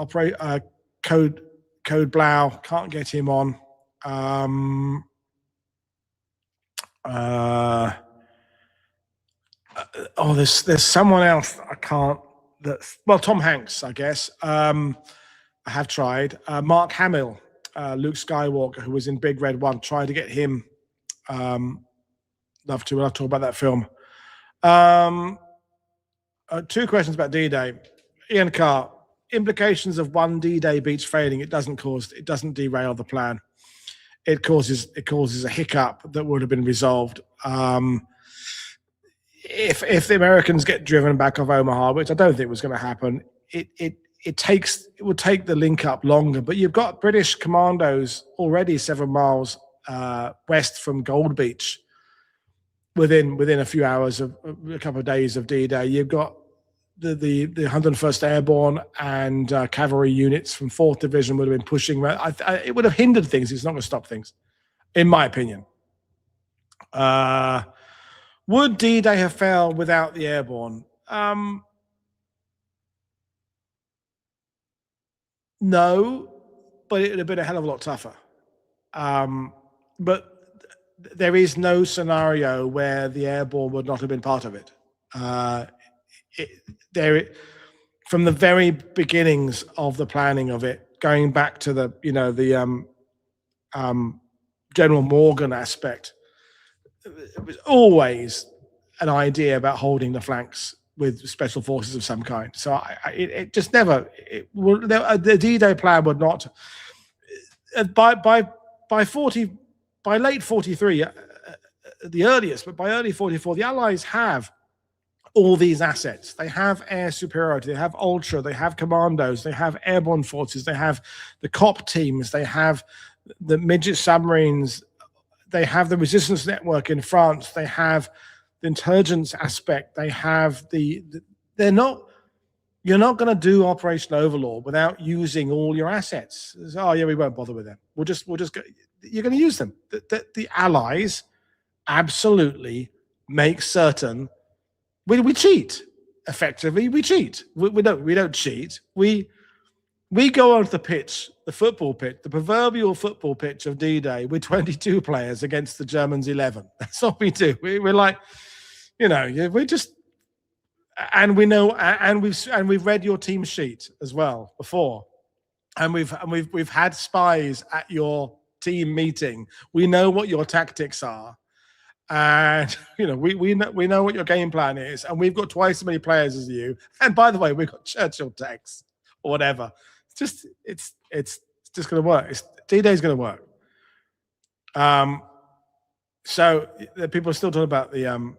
Blau. Can't get him on. There's someone else I can't. Tom Hanks, I guess. I have tried. Mark Hamill, Luke Skywalker, who was in Big Red 1, tried to get him. Love to. I'll talk about that film. 2 questions about D-Day. Ian Carr, implications of one D-Day beach failing. It doesn't derail the plan. It causes a hiccup that would have been resolved. If the Americans get driven back off Omaha, which I don't think was going to happen, it would take the link up longer. But you've got British commandos already 7 miles west from Gold Beach. Within a few hours of a couple of days of D-Day, you've got the 101st Airborne and cavalry units from 4th Division would have been pushing. It would have hindered things. It's not going to stop things, in my opinion. Would D-Day have failed without the Airborne? No, but it would have been a hell of a lot tougher. But there is no scenario where the Airborne would not have been part of it. From the very beginnings of the planning of it, going back to the General Morgan aspect, it was always an idea about holding the flanks with special forces of some kind. So it just never. The D-Day plan would not. By late 43, the earliest, but by early 44, the Allies have all these assets. They have air superiority, they have Ultra, they have commandos, they have airborne forces, they have the COP teams, they have the midget submarines, they have the resistance network in France, they have the intelligence aspect, they have you're not going to do Operation Overlord without using all your assets. Oh yeah, we won't bother with them. We'll just go. You're going to use them. The Allies absolutely make certain we cheat. Effectively, we cheat. We don't cheat. We go onto the pitch, the football pitch, the proverbial football pitch of D-Day with 22 players against the Germans 11. That's what we do. We're like, we just. And we know, and we've read your team sheet as well before, and we've had spies at your team meeting. We know what your tactics are, and we know what your game plan is, and we've got twice as many players as you. And by the way, we've got Churchill tanks or whatever. It's just going to work. D-Day's going to work. So the people are still talking about the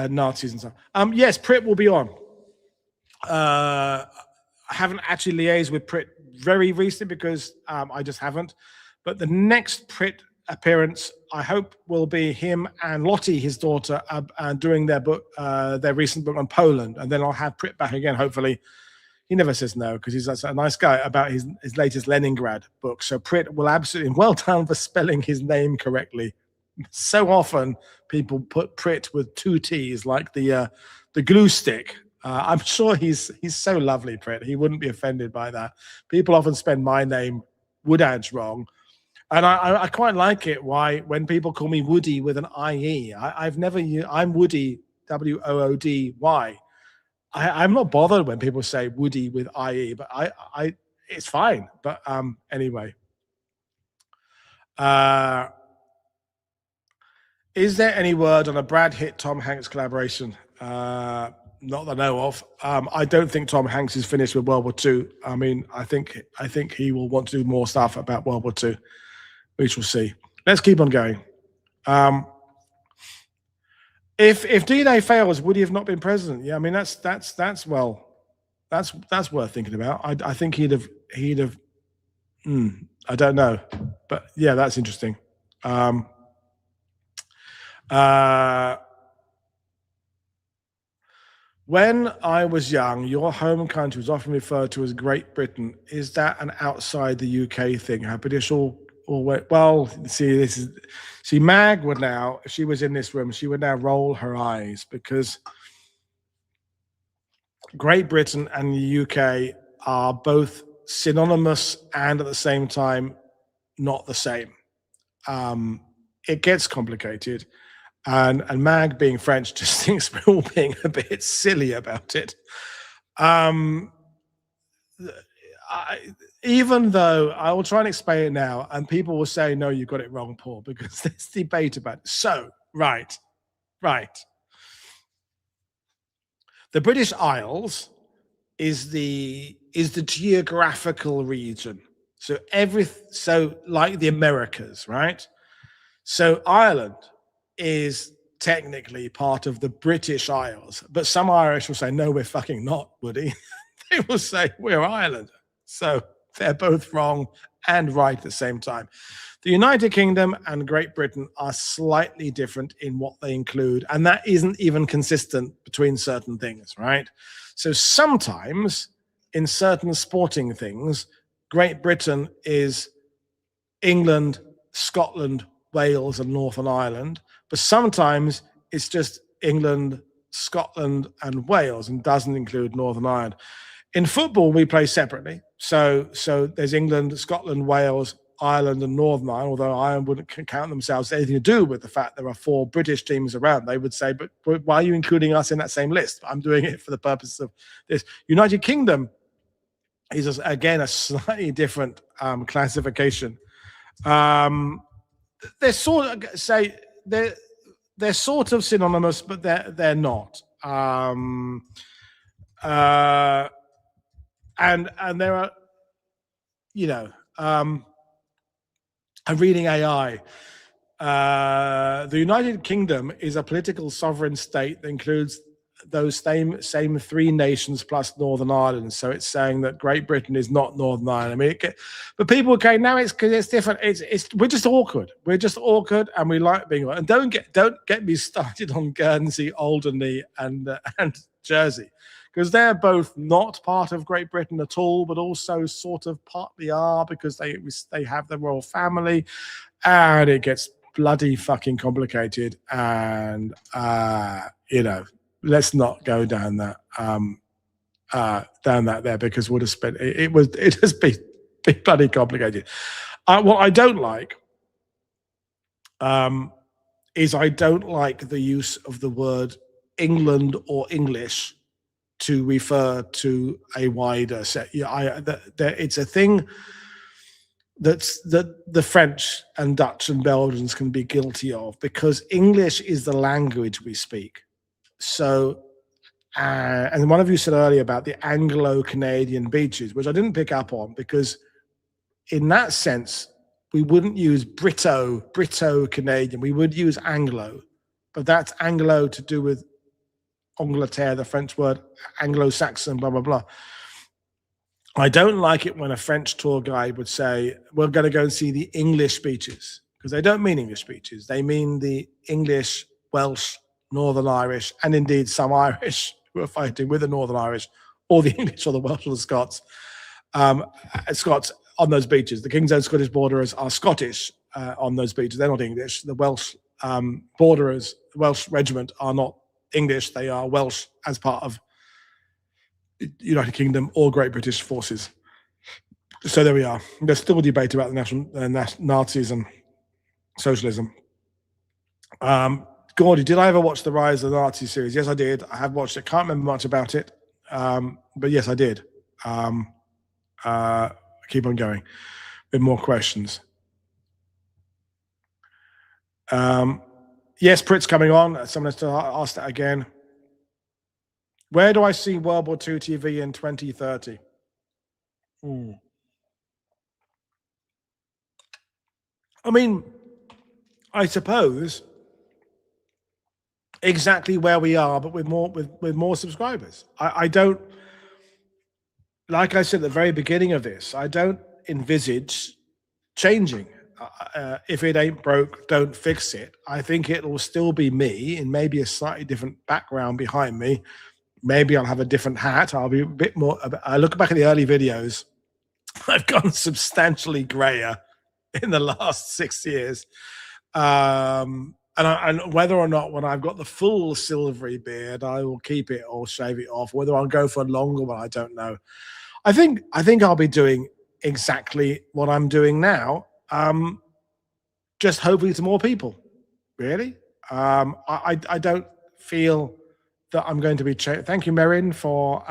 Nazis and stuff. Yes, Prit will be on. I haven't actually liaised with Prit very recently because I just haven't. But the next Prit appearance, I hope, will be him and Lottie, his daughter, doing their book, their recent book on Poland, and then I'll have Prit back again. Hopefully, he never says no because he's a nice guy about his latest Leningrad book. So Prit will absolutely, well done for spelling his name correctly. So often people put Prit with 2 T's, like the glue stick. I'm sure he's so lovely, Prit. He wouldn't be offended by that. People often spell my name Woodadge wrong, and I quite like it. When people call me Woody with an IE, I'm Woody, WOODY. I'm not bothered when people say Woody with IE, but it's fine. But anyway. Is there any word on a Brad Pitt Tom Hanks collaboration? Not that I know of. I don't think Tom Hanks is finished with World War II. I mean, I think he will want to do more stuff about World War II. We shall see. Let's keep on going. If D-Day fails, would he have not been president? Yeah, I mean that's worth thinking about. I think he'd have. I don't know, but yeah, that's interesting. When I was young, your home country was often referred to as Great Britain. Is that an outside the UK thing? How British all well, see, Mag would now, if she was in this room, she would now roll her eyes because Great Britain and the UK are both synonymous and at the same time not the same. It gets complicated, and Mag, being French, just thinks we're all being a bit silly about it. Even though I will try and explain it now, and people will say, no, you got it wrong, Paul, because there's debate about it. So, right. The British Isles is the geographical region. So like the Americas, right? So Ireland is technically part of the British Isles, but some Irish will say, no, we're fucking not, Woody. They will say we're Ireland. So they're both wrong and right at the same time. The United Kingdom and Great Britain are slightly different in what they include, and that isn't even consistent between certain things, right? So sometimes in certain sporting things, Great Britain is England, Scotland, Wales, and Northern Ireland, but sometimes it's just England, Scotland, and Wales and doesn't include Northern Ireland. In football, we play separately. So there's England, Scotland, Wales, Ireland, and Northern Ireland, although Ireland wouldn't count themselves anything to do with the fact there are 4 British teams around. They would say, but why are you including us in that same list? I'm doing it for the purpose of this. United Kingdom is, again, a slightly different classification. They're sort of they're sort of synonymous, but they're not. And there are, I'm reading AI. The United Kingdom is a political sovereign state that includes those same 3 nations plus Northern Ireland. So it's saying that Great Britain is not Northern Ireland. I mean, but people are going, no, it's because it's different. We're just awkward. We're just awkward, and we like being awkward. And don't get me started on Guernsey, Alderney, and Jersey, because they're both not part of Great Britain at all, but also sort of partly are, because they have the royal family, and it gets bloody fucking complicated. And let's not go down that there, because we'll have spent it has been bloody complicated. What I don't like is I don't like the use of the word England or English to refer to a wider set. It's a thing that the French and Dutch and Belgians can be guilty of, because English is the language we speak. So, and one of you said earlier about the Anglo-Canadian beaches, which I didn't pick up on, because in that sense, we wouldn't use Brito-Canadian. We would use Anglo, but that's Anglo to do with Angleterre, the French word, Anglo-Saxon, blah, blah, blah. I don't like it when a French tour guide would say, we're going to go and see the English beaches, because they don't mean English beaches. They mean the English, Welsh, Northern Irish, and indeed some Irish who are fighting with the Northern Irish, or the English, or the Welsh, or the Scots. Scots on those beaches. The King's Own Scottish Borderers are Scottish on those beaches. They're not English. The Welsh Borderers, the Welsh Regiment, are not English. They are Welsh as part of United Kingdom or Great British Forces. So there we are. There's still a debate about the Nazis and socialism. Gordy, did I ever watch the Rise of the Nazi series? Yes, I did. I have watched it. Can't remember much about it, but yes, I did. Keep on going with more questions. Yes, Prit's coming on. Someone has to ask that again. Where do I see World War II TV in 2030? I mean, I suppose exactly where we are, but with more subscribers. I don't, like I said at the very beginning of this, I don't envisage changing. If it ain't broke, don't fix it. I think it will still be me, and maybe a slightly different background behind me. Maybe I'll have a different hat. I'll be a bit more. I look back at the early videos. I've gone substantially grayer in the last 6 years. and whether or not when I've got the full silvery beard, I will keep it or shave it off. Whether I'll go for a longer one, I don't know. I think I'll be doing exactly what I'm doing now. Just hopefully to more people. Really, I don't feel that I'm going to be. Thank you, Merin, for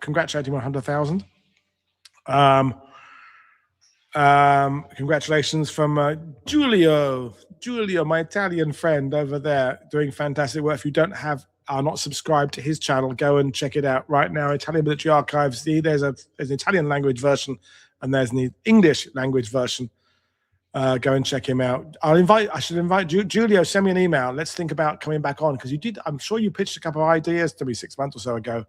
congratulating 100,000. Congratulations from Giulio, my Italian friend over there, doing fantastic work. If you are not subscribed to his channel, go and check it out right now. Italian Military Archives. There's an Italian language version, and there's an English language version. Go and check him out. I should invite Giulio. Send me an email. Let's think about coming back on, because you did. I'm sure you pitched a couple of ideas to me 6 months or so ago.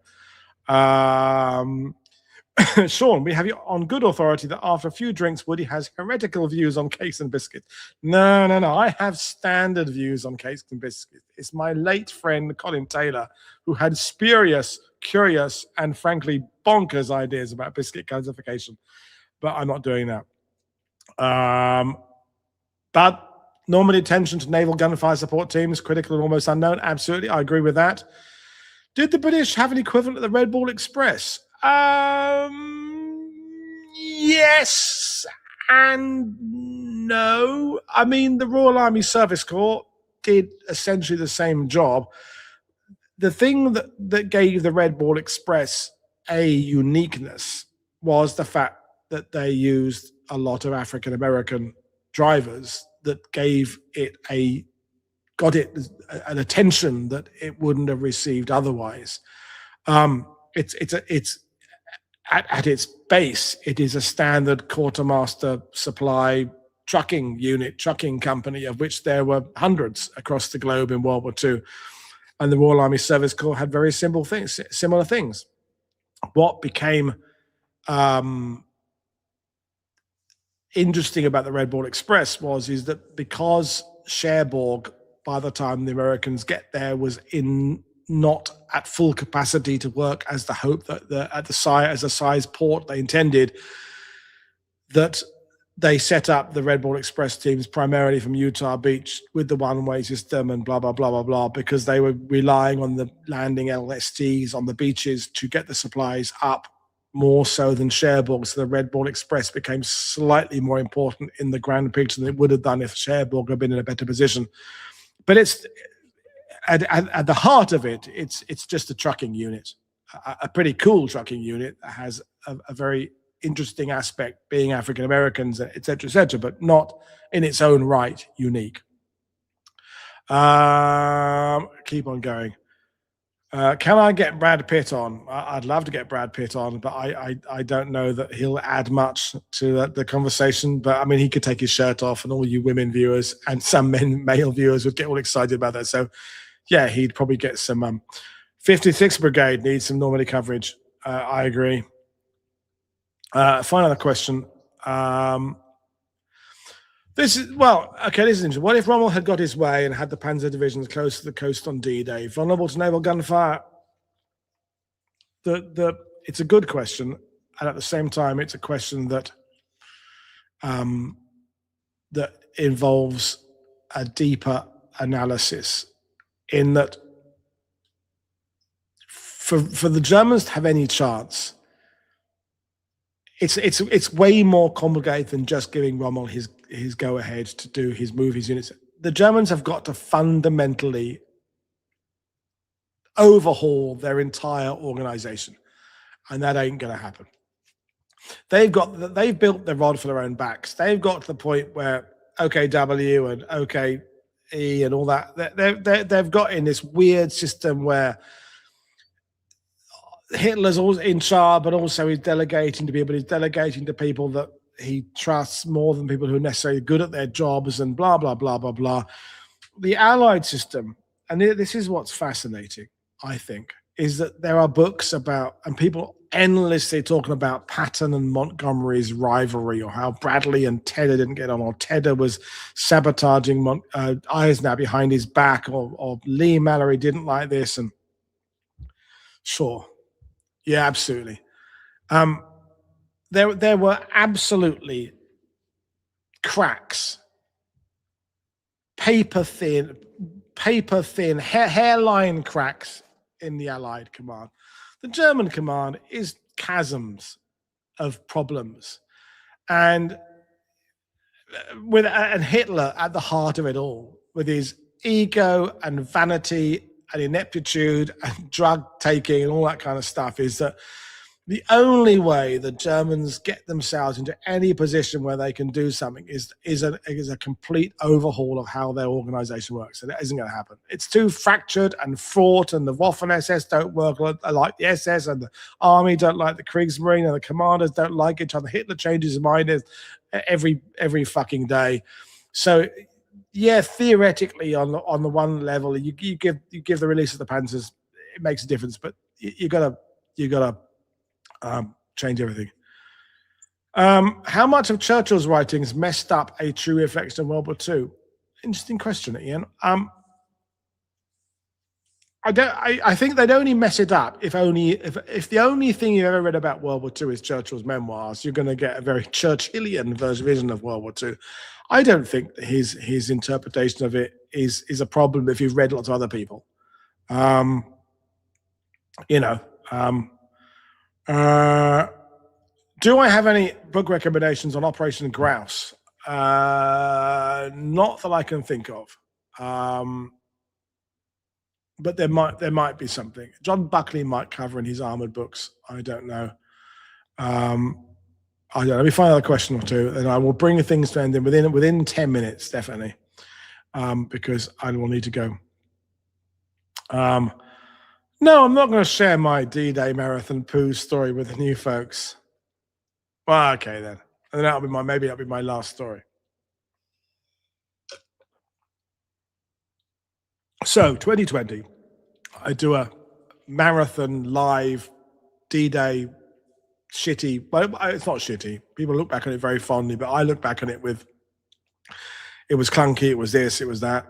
Sean, we have you on good authority that after a few drinks, Woody has heretical views on cakes and biscuits. No. I have standard views on cakes and biscuits. It's my late friend Colin Taylor who had spurious, curious, and frankly bonkers ideas about biscuit classification. But I'm not doing that. But normally attention to naval gunfire support teams, critical and almost unknown. Absolutely, I agree with that. Did the British have an equivalent of the Red Ball Express? Yes and no. I mean, the Royal Army Service Corps did essentially the same job. The thing that gave the Red Ball Express a uniqueness was the fact that they used a lot of African American drivers that gave it got it an attention that it wouldn't have received otherwise. It's at its base, it is a standard quartermaster supply trucking company, of which there were hundreds across the globe in World War II. And the Royal Army Service Corps had very similar things. What became interesting about the Red Ball Express is that because Cherbourg, by the time the Americans get there, was not at full capacity to work as the hope that as a size port they intended, that they set up the Red Ball Express teams primarily from Utah Beach with the one-way system and blah, blah, blah, blah, blah, because they were relying on the landing LSTs on the beaches to get the supplies up more so than Cherbourg. So the Red Ball Express became slightly more important in the grand picture than it would have done if Cherbourg had been in a better position. But it's at the heart of it, it's just a trucking unit, a pretty cool trucking unit that has a very interesting aspect, being African Americans, et cetera, but not in its own right unique. Keep on going. Can I get Brad Pitt on? I'd love to get Brad Pitt on, but I don't know that he'll add much to the conversation. But I mean, he could take his shirt off, and all you women viewers and some male viewers would get all excited about that. So, yeah, he'd probably get some. 56th Brigade needs some Normandy coverage. I agree. Final question. This is interesting. What if Rommel had got his way and had the Panzer divisions close to the coast on D-Day, vulnerable to naval gunfire? It's a good question, and at the same time, it's a question that that involves a deeper analysis. In that, for the Germans to have any chance, it's way more complicated than just giving Rommel his go ahead to move his units. The Germans have got to fundamentally overhaul their entire organization, and that ain't going to happen. They've built the rod for their own backs. They've got to the point where OKW and OKE and all that, they've got in this weird system where Hitler's always in charge, but also he's delegating to people. He's delegating to people that he trusts more than people who are necessarily good at their jobs, and blah, blah, blah, blah, blah. The Allied system, and this is what's fascinating, I think, is that there are books about, and people endlessly talking about Patton and Montgomery's rivalry, or how Bradley and Tedder didn't get on, or Tedder was sabotaging Eisenhower behind his back, or Lee Mallory didn't like this. And sure, yeah, absolutely. There were absolutely cracks, paper thin, hairline cracks in the Allied command. The German command is chasms of problems, and Hitler at the heart of it all, with his ego and vanity and ineptitude and drug taking and all that kind of stuff, is that the only way the Germans get themselves into any position where they can do something is a complete overhaul of how their organization works. And it isn't going to happen. It's too fractured and fraught, and the Waffen SS don't work like the SS, and the army don't like the Kriegsmarine, and the commanders don't like each other. Hitler changes his mind every fucking day. So yeah, theoretically on the one level, you give the release of the Panzers, it makes a difference, but you gotta change everything. How much of Churchill's writings messed up a true reflection of World War II? Interesting question, Ian. I think they'd only mess it up if the only thing you've ever read about World War II is Churchill's memoirs, you're going to get a very Churchillian vision of World War II. I don't think that his interpretation of it is a problem if you've read lots of other people. Do I have any book recommendations on Operation Grouse? Not that I can think of. But there might be something. John Buckley might cover in his armored books. I don't know. I don't know. Let me find out a question or two, and I will bring things to end within 10 minutes, definitely, because I will need to go. No, I'm not going to share my D-Day marathon poo story with the new folks. Well, okay then, and then maybe that'll be my last story. So 2020, I do a marathon live D-Day shitty. Well, it's not shitty. People look back on it very fondly, but I look back on it with, it was clunky, it was this, it was that.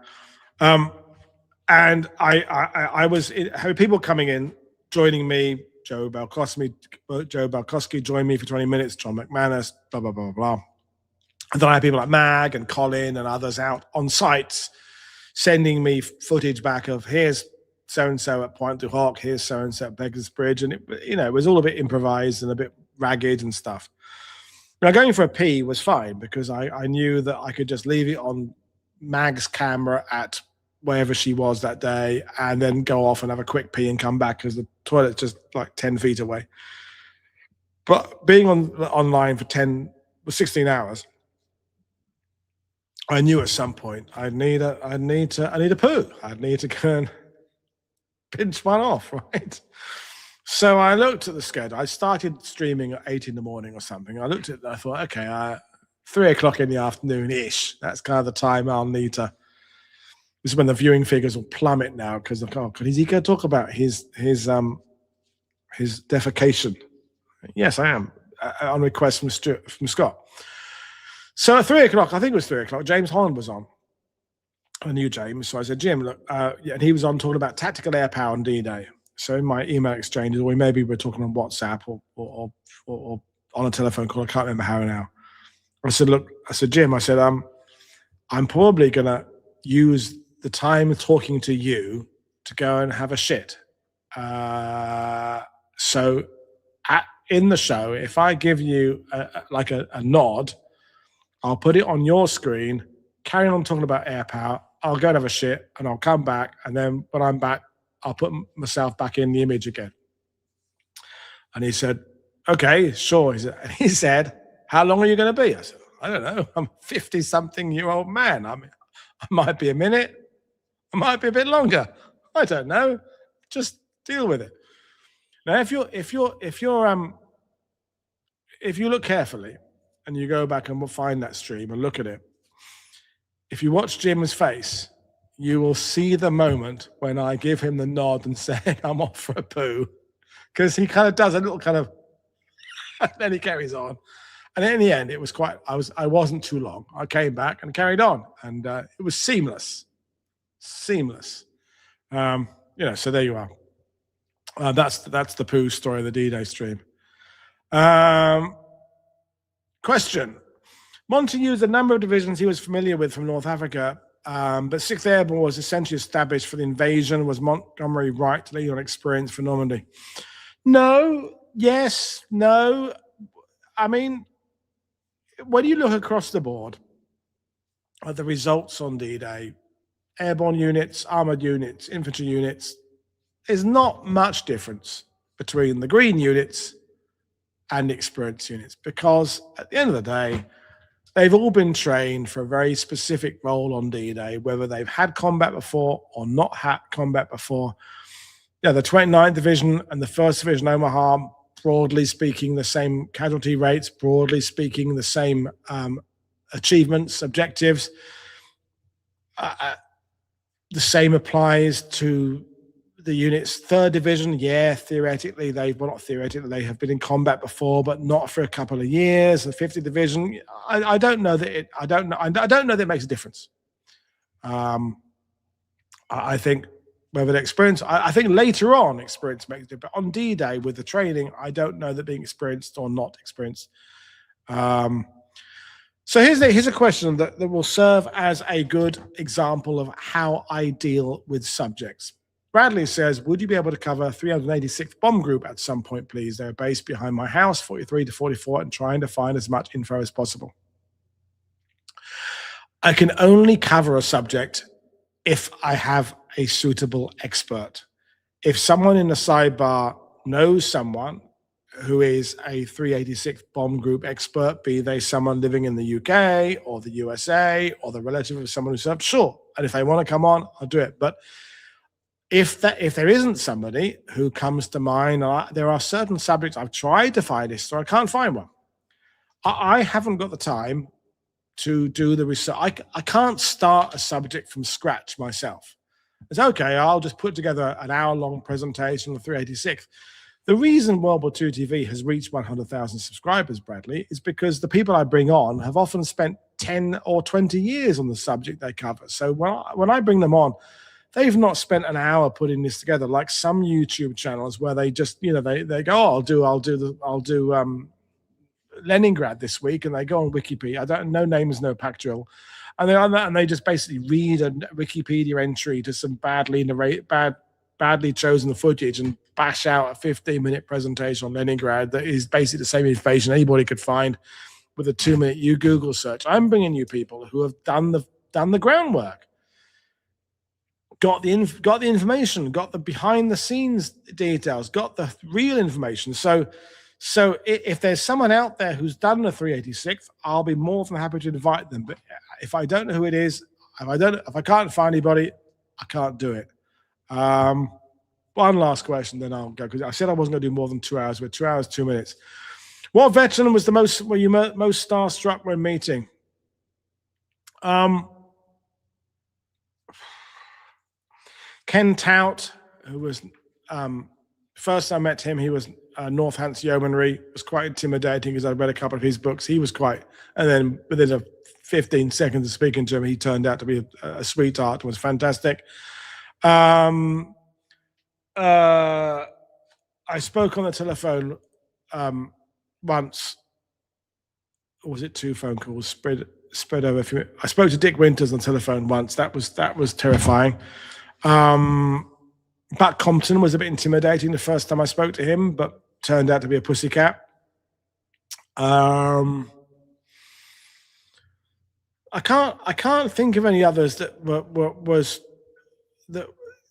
And I was having people coming in, joining me. Joe Balkowski joined me for 20 minutes. John McManus, blah, blah, blah, blah. And then I had people like Mag and Colin and others out on sites sending me footage back of here's so-and-so at Pointe du Hoc, here's so-and-so at Beggar's Bridge. And it was all a bit improvised and a bit ragged and stuff. Now going for a pee was fine because I knew that I could just leave it on Mag's camera at wherever she was that day and then go off and have a quick pee and come back because the toilet's just like 10 feet away. But being online for 16 hours, I knew at some point I'd need a poo. I'd need to go and pinch one off, right? So I looked at the schedule. I started streaming at 8 in the morning or something. I looked at it and I thought, okay, 3 o'clock in the afternoon-ish. That's kind of the time I'll need to. This is when the viewing figures will plummet now because is he going to talk about his defecation? Yes, I am, on request from Scott. So at 3 o'clock, I think it was 3 o'clock, James Holland was on. I knew James, so I said, Jim, look, and he was on talking about tactical air power on D-Day. So in my email exchanges, or maybe we're talking on WhatsApp or on a telephone call, I can't remember how now. I said, look, Jim, I'm probably going to use the time talking to you to go and have a shit. So in the show, if I give you a nod, I'll put it on your screen, carry on talking about air power, I'll go and have a shit, and I'll come back, and then when I'm back, I'll put myself back in the image again. And he said, okay, sure. He said, how long are you going to be? I said, I don't know. I'm a 50-something-year-old man. I might be a minute. I might be a bit longer. I don't know. Just deal with it. Now, if you look carefully and you go back and we'll find that stream and look at it, if you watch Jim's face, you will see the moment when I give him the nod and say, I'm off for a poo. Because he kind of does a little kind of, and then he carries on. And in the end, it was I wasn't too long. I came back and carried on. And it was seamless. Seamless. So there you are. That's the poo story of the D-Day stream. Question. Monty used a number of divisions he was familiar with from North Africa But 6th Airborne was essentially established for the invasion. Was Montgomery right to lead on experience for Normandy? No, yes, no. I mean, when you look across the board at the results on D-Day, airborne units, armored units, infantry units, there's not much difference between the green units and experienced units, because at the end of the day, they've all been trained for a very specific role on D-Day, whether they've had combat before or not had combat before. Yeah, the 29th Division and the 1st Division Omaha, broadly speaking, the same casualty rates, broadly speaking, the same achievements, objectives. The same applies to the unit's 3rd Division. Yeah, theoretically, not theoretically, they have been in combat before, but not for a couple of years. The 50th Division, I don't know that it. I don't know that it makes a difference. I think whether the experience, I think later on experience makes a difference. But on D-Day with the training, I don't know that being experienced or not experienced. So here's a question that will serve as a good example of how I deal with subjects. Bradley says, would you be able to cover 386th Bomb Group at some point, please? They're based behind my house, 43 to 44, and trying to find as much info as possible. I can only cover a subject if I have a suitable expert. If someone in the sidebar knows someone who is a 386th Bomb Group expert, be they someone living in the UK or the USA or the relative of someone who served, sure. And if they want to come on, I'll do it. But if there isn't somebody who comes to mind, there are certain subjects I've tried to find this, so I can't find one. I haven't got the time to do the research. I can't start a subject from scratch myself. It's okay, I'll just put together an hour-long presentation on the 386th. The reason World War II TV has reached 100,000 subscribers, Bradley, is because the people I bring on have often spent 10 or 20 years on the subject they cover. So when I bring them on, they've not spent an hour putting this together, like some YouTube channels where they just, they go, oh, I'll do Leningrad this week, and they go on Wikipedia. No names, no pack drill, and they just basically read a Wikipedia entry to some badly chosen footage and bash out a 15-minute presentation on Leningrad that is basically the same information anybody could find with a 2-minute Google search. I'm bringing you people who have done the groundwork, got the information, got the behind the scenes details, got the real information. So if there's someone out there who's done the 386th, I'll be more than happy to invite them. But if I don't know who it is, if I can't find anybody, I can't do it. One last question, then I'll go, because I said I wasn't going to do more than 2 hours. We're 2 hours, 2 minutes. What veteran were you most starstruck when meeting? Ken Tout, who was first I met him, he was Northants Yeomanry, was quite intimidating because I read a couple of his books. He was quite, and then within 15 seconds of speaking to him, he turned out to be a sweetheart and was fantastic. I spoke on the telephone once, or was it 2 phone calls spread over a few? I spoke to Dick Winters on the telephone once. That was terrifying. Buck Compton was a bit intimidating the first time I spoke to him, but turned out to be a pussycat. I can't think of any others that was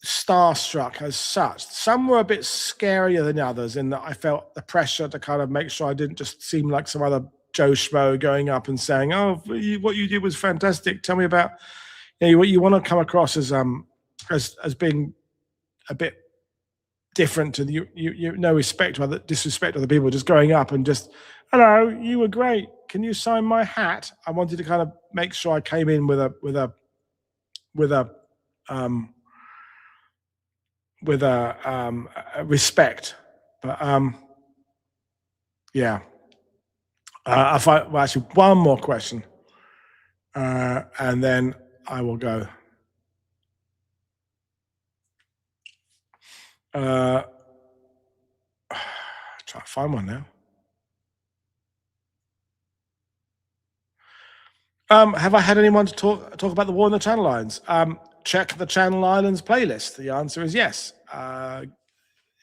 starstruck as such. Some were a bit scarier than others in that I felt the pressure to kind of make sure I didn't just seem like some other Joe Schmo going up and saying, "Oh, what you did was fantastic. Tell me about." You want to come across as being a bit different to no respect to disrespect other people, just going up and just, "Hello, you were great. Can you sign my hat?" I wanted to kind of make sure I came in with a respect. But yeah. Actually, one more question, and then I will go. Try to find one now. Have I had anyone to talk about the war in the Channel Islands? Check the Channel Islands playlist. The answer is yes.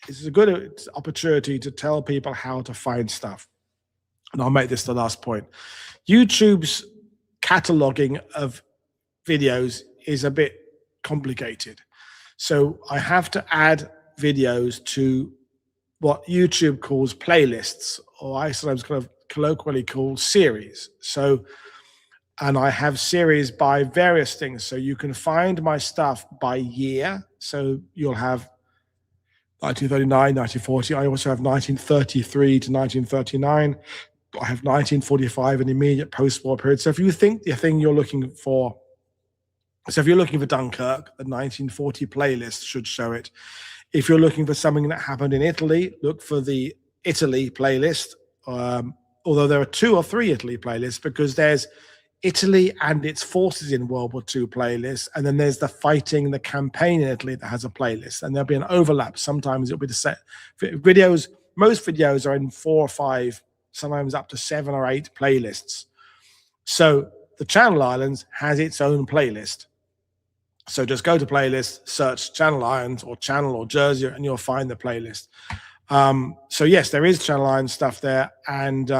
This is a good opportunity to tell people how to find stuff. And I'll make this the last point. YouTube's cataloging of videos is a bit complicated. So I have to add videos to what YouTube calls playlists, or I sometimes kind of colloquially call series. So, and I have series by various things. So you can find my stuff by year. So you'll have 1939, 1940. I also have 1933 to 1939. I have 1945, an immediate post-war period. So if you think the thing you're looking for, so if you're looking for Dunkirk, the 1940 playlist should show it. If you're looking for something that happened in Italy, look for the Italy playlist. Although there are 2 or 3 Italy playlists, because there's Italy and its forces in World War II playlist, and then there's the fighting, the campaign in Italy that has a playlist, and there'll be an overlap. Sometimes it'll be the same videos. Most videos are in 4 or 5, sometimes up to 7 or 8 playlists. So the Channel Islands has its own playlist. So just go to playlist, search Channel Islands or Channel or Jersey, and you'll find the playlist. So yes, there is Channel Islands stuff there, and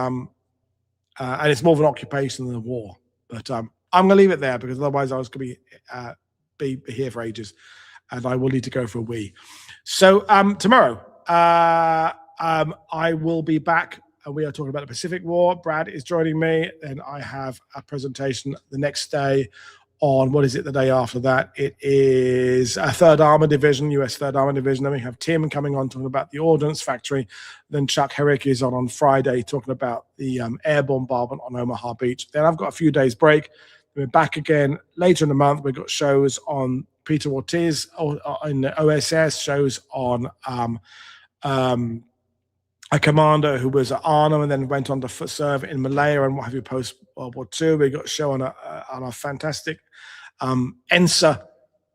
it's more of an occupation than a war. But I'm going to leave it there, because otherwise I was going to be here for ages, and I will need to go for a wee. So tomorrow I will be back. We are talking about the Pacific War. Brad is joining me, and I have a presentation the next day on, what is it, the day after that? It is a 3rd Armored Division, US 3rd Armored Division. Then we have Tim coming on talking about the Ordnance Factory. Then Chuck Herrick is on Friday talking about the air bombardment on Omaha Beach. Then I've got a few days break. We're back again later in the month. We've got shows on Peter Ortiz in the OSS, shows on a commander who was at Arnhem and then went on to serve in Malaya and what have you post World War II. We got a show on a fantastic ENSA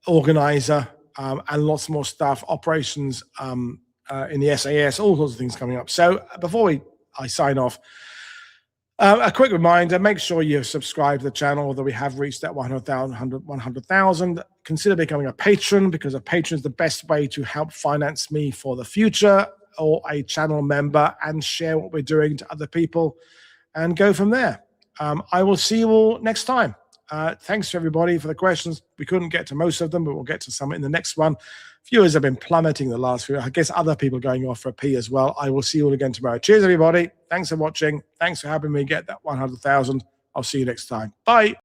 organizer, and lots more stuff, operations in the SAS, all sorts of things coming up. So before I sign off, a quick reminder, make sure you subscribe to the channel, although we have reached that 100,000. Consider becoming a patron, because a patron is the best way to help finance me for the future, or a channel member, and share what we're doing to other people and go from there. I will see you all next time. Thanks to everybody for the questions. We couldn't get to most of them, but we'll get to some in the next one. Viewers have been plummeting the last few. I guess other people going off for a pee as well. I will see you all again tomorrow. Cheers, everybody. Thanks for watching. Thanks for helping me get that 100,000. I'll see you next time. Bye.